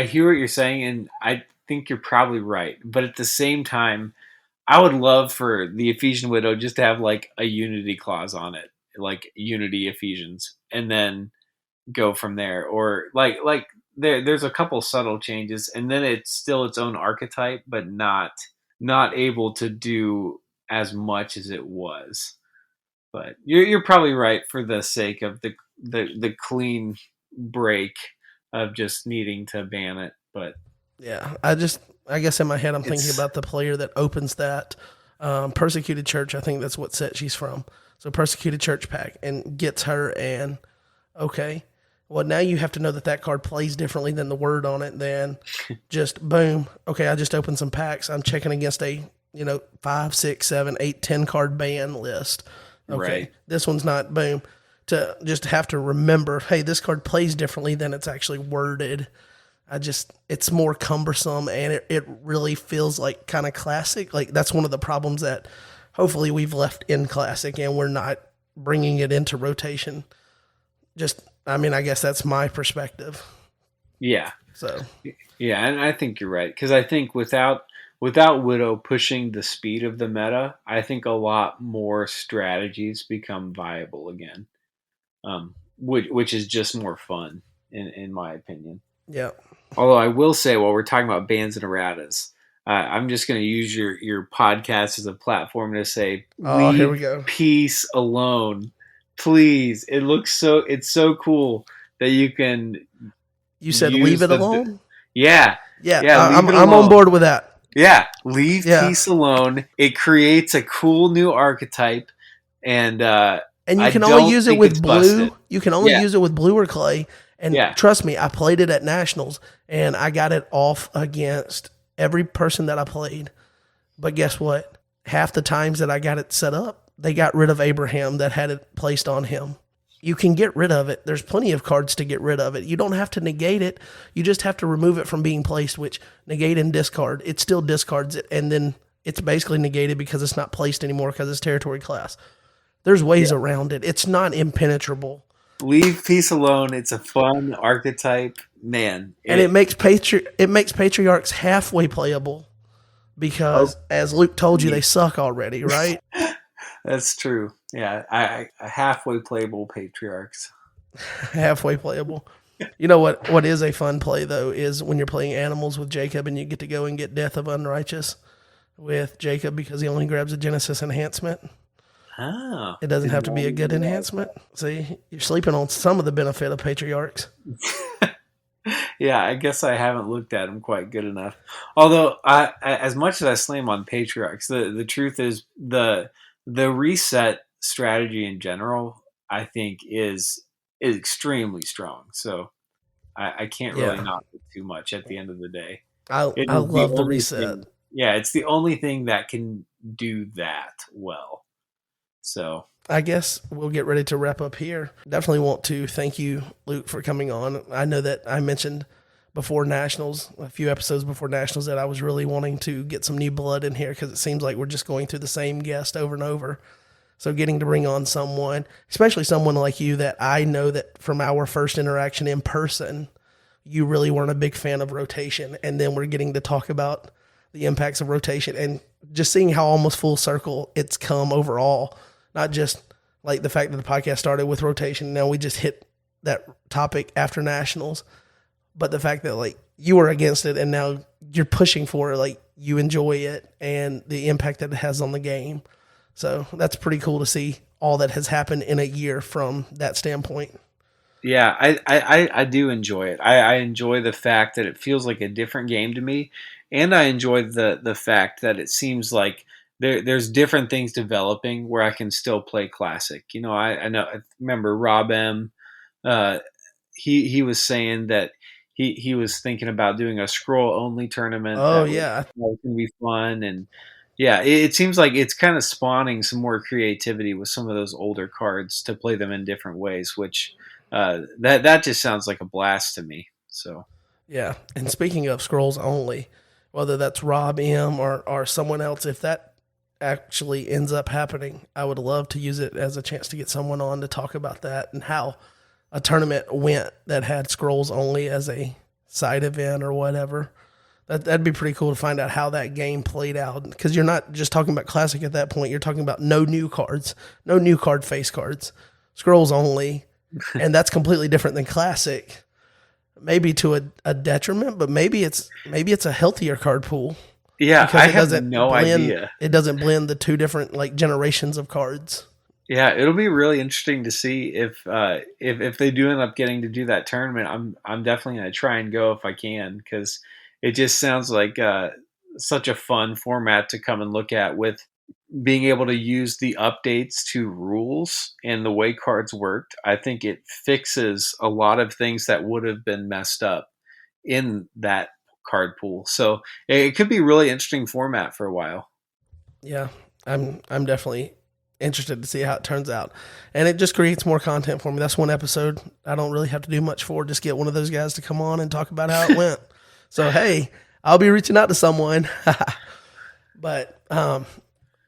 hear what you're saying, and I think you're probably right. But at the same time, I would love for the Ephesian Widow just to have like a Unity clause on it, like Unity Ephesians, and then go from there. Or like there's a couple subtle changes, and then it's still its own archetype, but not able to do as much as it was. But you're probably right for the sake of the clean break of just needing to ban it. But Yeah, I guess in my head I'm thinking it's about the player that opens that persecuted church. I think that's what set she's from. So persecuted church pack and gets her, and okay, well now you have to know that that card plays differently than the word on it. Then just boom, okay, I just opened some packs. I'm checking against a 5, 6, 7, 8, 10 card ban list. Okay, right. this one's not boom. To just have to remember, hey, this card plays differently than it's actually worded. It's more cumbersome, and it really feels like kind of classic. Like that's one of the problems that hopefully we've left in classic and we're not bringing it into rotation. I guess that's my perspective. Yeah. So, Yeah, and I think you're right, because I think without Widow pushing the speed of the meta, I think a lot more strategies become viable again, which is just more fun in my opinion. yeah. Although I will say, while we're talking about bans and erratas, I'm just going to use your podcast as a platform to say, Oh, here we leave go. peace alone, please. It's so cool that you can You said use leave it alone? Yeah, Yeah, leave it I'm alone. on board with that. Yeah, leave Yeah. peace alone. It creates a cool new archetype, and And you I can only don't use it think with it's blue. busted. You can only Yeah. use it with blue or clay. And Yeah. trust me, I played it at Nationals and I got it off against every person that I played. But guess what? Half the times that I got it set up, they got rid of Abraham that had it placed on him. You can get rid of it. There's plenty of cards to get rid of it. You don't have to negate it. You just have to remove it from being placed, which negate and discard. It still discards it, and then it's basically negated because it's not placed anymore because it's territory class. There's ways around it. It's not impenetrable. Leave peace alone. It's a fun archetype, man. And it makes patriarchs halfway playable because, as Luke told you, they suck already, right? That's true. Yeah, I halfway playable patriarchs. Halfway playable. You know what is a fun play though is when you're playing animals with Jacob and you get to go and get Death of Unrighteous with Jacob because he only grabs a Genesis enhancement. Oh, It doesn't have to be a good enhancement. See, you're sleeping on some of the benefit of patriarchs. Yeah, I guess I haven't looked at them quite good enough. Although, as much as I slam on patriarchs, the truth is the reset strategy in general, I think, is extremely strong. So I can't really knock it too much at the end of the day. I love the reset. It's the only thing that can do that well. So I guess we'll get ready to wrap up here. Definitely want to thank you, Luke, for coming on. I know that I mentioned before Nationals, a few episodes before Nationals, that I was really wanting to get some new blood in here because it seems like we're just going through the same guest over and over. So getting to bring on someone, especially someone like you that I know that from our first interaction in person, you really weren't a big fan of rotation. And then we're getting to talk about the impacts of rotation and just seeing how almost full circle it's come overall. Not just like the fact that the podcast started with rotation. Now we just hit that topic after Nationals, but the fact that like you were against it and now you're pushing for it, like you enjoy it and the impact that it has on the game. So that's pretty cool to see all that has happened in a year from that standpoint. yeah, I do enjoy it. I enjoy the fact that it feels like a different game to me, and I enjoy the fact that it seems like there's different things developing where I can still play classic. I know. I remember Rob M. He was saying that he was thinking about doing a scroll only tournament. Oh that yeah, was going to be fun, and yeah, it seems like it's kind of spawning some more creativity with some of those older cards to play them in different ways, which that just sounds like a blast to me. So yeah. And speaking of scrolls only, whether that's Rob M or someone else, if that actually ends up happening, I would love to use it as a chance to get someone on to talk about that and how a tournament went that had scrolls only as a side event or whatever. That'd be pretty cool to find out how that game played out, because you're not just talking about Classic at that point. You're talking about no new cards, no new card face cards, scrolls only, and that's completely different than Classic. Maybe to a detriment, but maybe it's a healthier card pool. Yeah, I have no idea. It doesn't blend the two different like generations of cards. Yeah, it'll be really interesting to see if they do end up getting to do that tournament. I'm definitely gonna try and go if I can, because it just sounds like such a fun format to come and look at, with being able to use the updates to rules and the way cards worked. I think it fixes a lot of things that would have been messed up in that card pool. So it could be a really interesting format for a while. Yeah, I'm definitely interested to see how it turns out, and it just creates more content for me. That's one episode I don't really have to do much for. Just get one of those guys to come on and talk about how it went. So hey, I'll be reaching out to someone. But I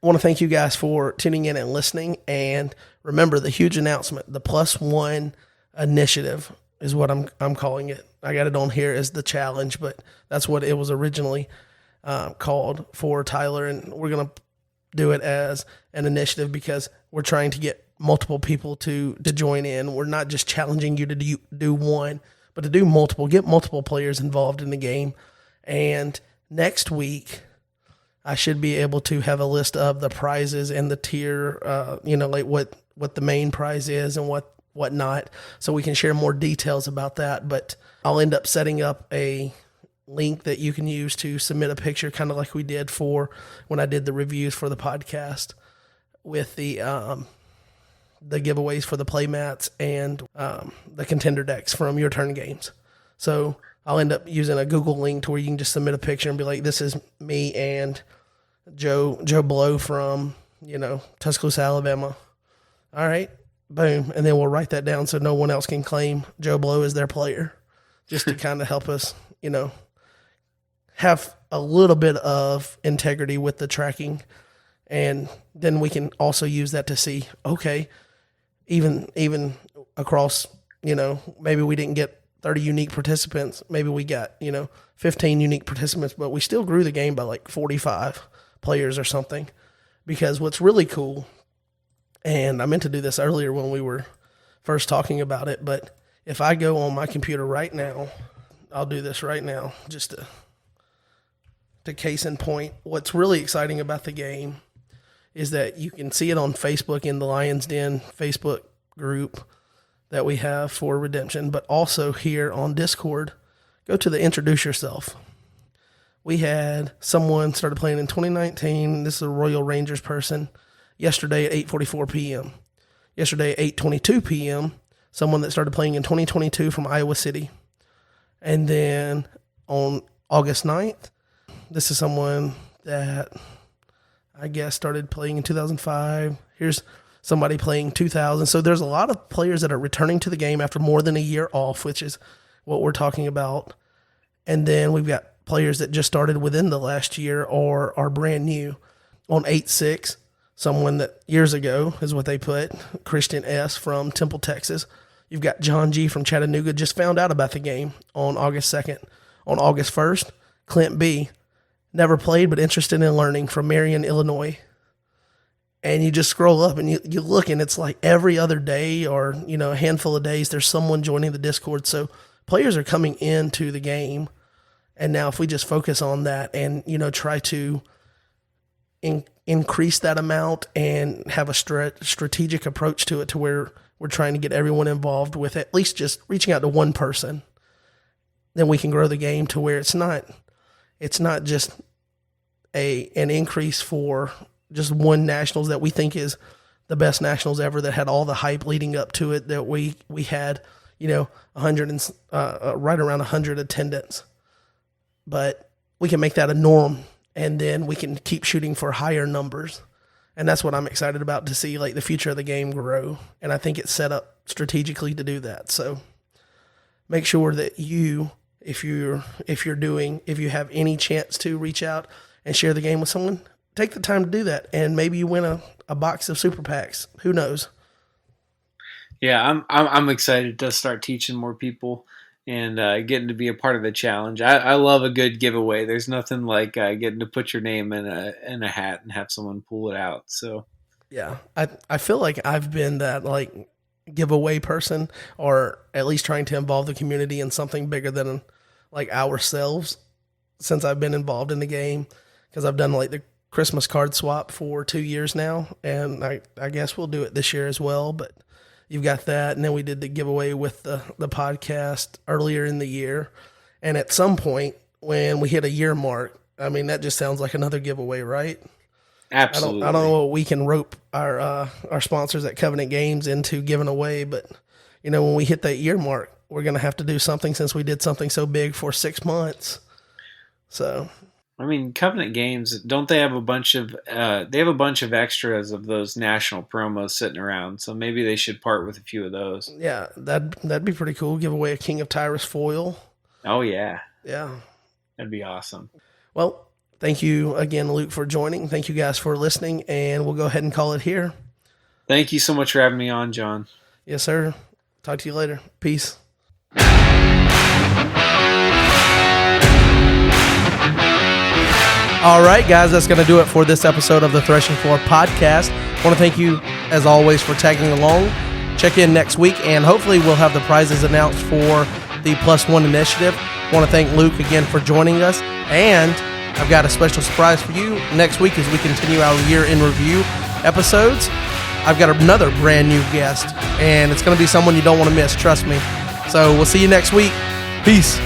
want to thank you guys for tuning in and listening. And remember the huge announcement: the +1 initiative is what I'm calling it. I got it on here as the challenge, but that's what it was originally called for Tyler, and we're gonna do it as an initiative because we're trying to get multiple people to join in. We're not just challenging you to do one, but to do multiple, get multiple players involved in the game. And next week, I should be able to have a list of the prizes and the tier, like what the main prize is and what not, so we can share more details about that. But I'll end up setting up a link that you can use to submit a picture, kind of like we did for when I did the reviews for the podcast, with the giveaways for the playmats and the contender decks from Your Turn Games. So I'll end up using a Google link to where you can just submit a picture and be like, this is me and Joe Blow from, Tuscaloosa, Alabama. All right, boom. And then we'll write that down so no one else can claim Joe Blow as their player, just to kind of help us, have a little bit of integrity with the tracking. And then we can also use that to see, okay, even across, maybe we didn't get 30 unique participants. Maybe we got, 15 unique participants, but we still grew the game by like 45 players or something. Because what's really cool, and I meant to do this earlier when we were first talking about it, but if I go on my computer right now, I'll do this right now just to case in point. What's really exciting about the game is that you can see it on Facebook in the Lion's Den Facebook group that we have for Redemption, but also here on Discord. Go to the Introduce Yourself. We had someone started playing in 2019. This is a Royal Rangers person. Yesterday at 8:44 p.m. Yesterday at 8:22 p.m., someone that started playing in 2022 from Iowa City. And then on August 9th, this is someone that I guess started playing in 2005. Here's somebody playing 2000. So there's a lot of players that are returning to the game after more than a year off, which is what we're talking about. And then we've got players that just started within the last year or are brand new. On 8/6, someone that years ago is what they put, Christian S. from Temple, Texas. You've got John G. from Chattanooga, just found out about the game on August 2nd. On August 1st, Clint B., never played but interested in learning, from Marion, Illinois. And you just scroll up and you look, and it's like every other day or, a handful of days, there's someone joining the Discord. So players are coming into the game. And now if we just focus on that and, try to increase that amount and have a strategic approach to it, to where we're trying to get everyone involved with at least just reaching out to one person, then we can grow the game to where it's not just an increase for just one nationals that we think is the best nationals ever, that had all the hype leading up to it, that we had, 100 and right around 100 attendance. But we can make that a norm, and then we can keep shooting for higher numbers. And that's what I'm excited about, to see like the future of the game grow. And I think it's set up strategically to do that. So make sure that you, if you have any chance to reach out and share the game with someone, take the time to do that. And maybe you win a box of super packs. Who knows? Yeah, I'm excited to start teaching more people. and getting to be a part of the challenge. I love a good giveaway. There's nothing like getting to put your name in a hat and have someone pull it out. So Yeah, I feel like I've been that like giveaway person, or at least trying to involve the community in something bigger than like ourselves since I've been involved in the game, because I've done like the Christmas card swap for 2 years now, and I guess we'll do it this year as well. But you've got that, and then we did the giveaway with the podcast earlier in the year, and at some point when we hit a year mark, I mean that just sounds like another giveaway, right? absolutely. I don't know what we can rope our sponsors at Covenant Games into giving away, but when we hit that year mark, we're gonna have to do something since we did something so big for 6 months. So, I mean, Covenant Games, don't they have a bunch of they have a bunch of extras of those national promos sitting around? So maybe they should part with a few of those. yeah, that'd be pretty cool. Give away a King of Tyrus foil. Oh yeah, Yeah. that'd be awesome. Well, thank you again, Luke, for joining. Thank you guys for listening, and we'll go ahead and call it here. Thank you so much for having me on, John. Yes, sir. Talk to you later. Peace. All right, guys, that's going to do it for this episode of the Threshing Floor podcast. I want to thank you, as always, for tagging along. Check in next week, and hopefully we'll have the prizes announced for the Plus One initiative. I want to thank Luke again for joining us, and I've got a special surprise for you next week as we continue our year in review episodes. I've got another brand new guest, and it's going to be someone you don't want to miss, trust me. So we'll see you next week. Peace.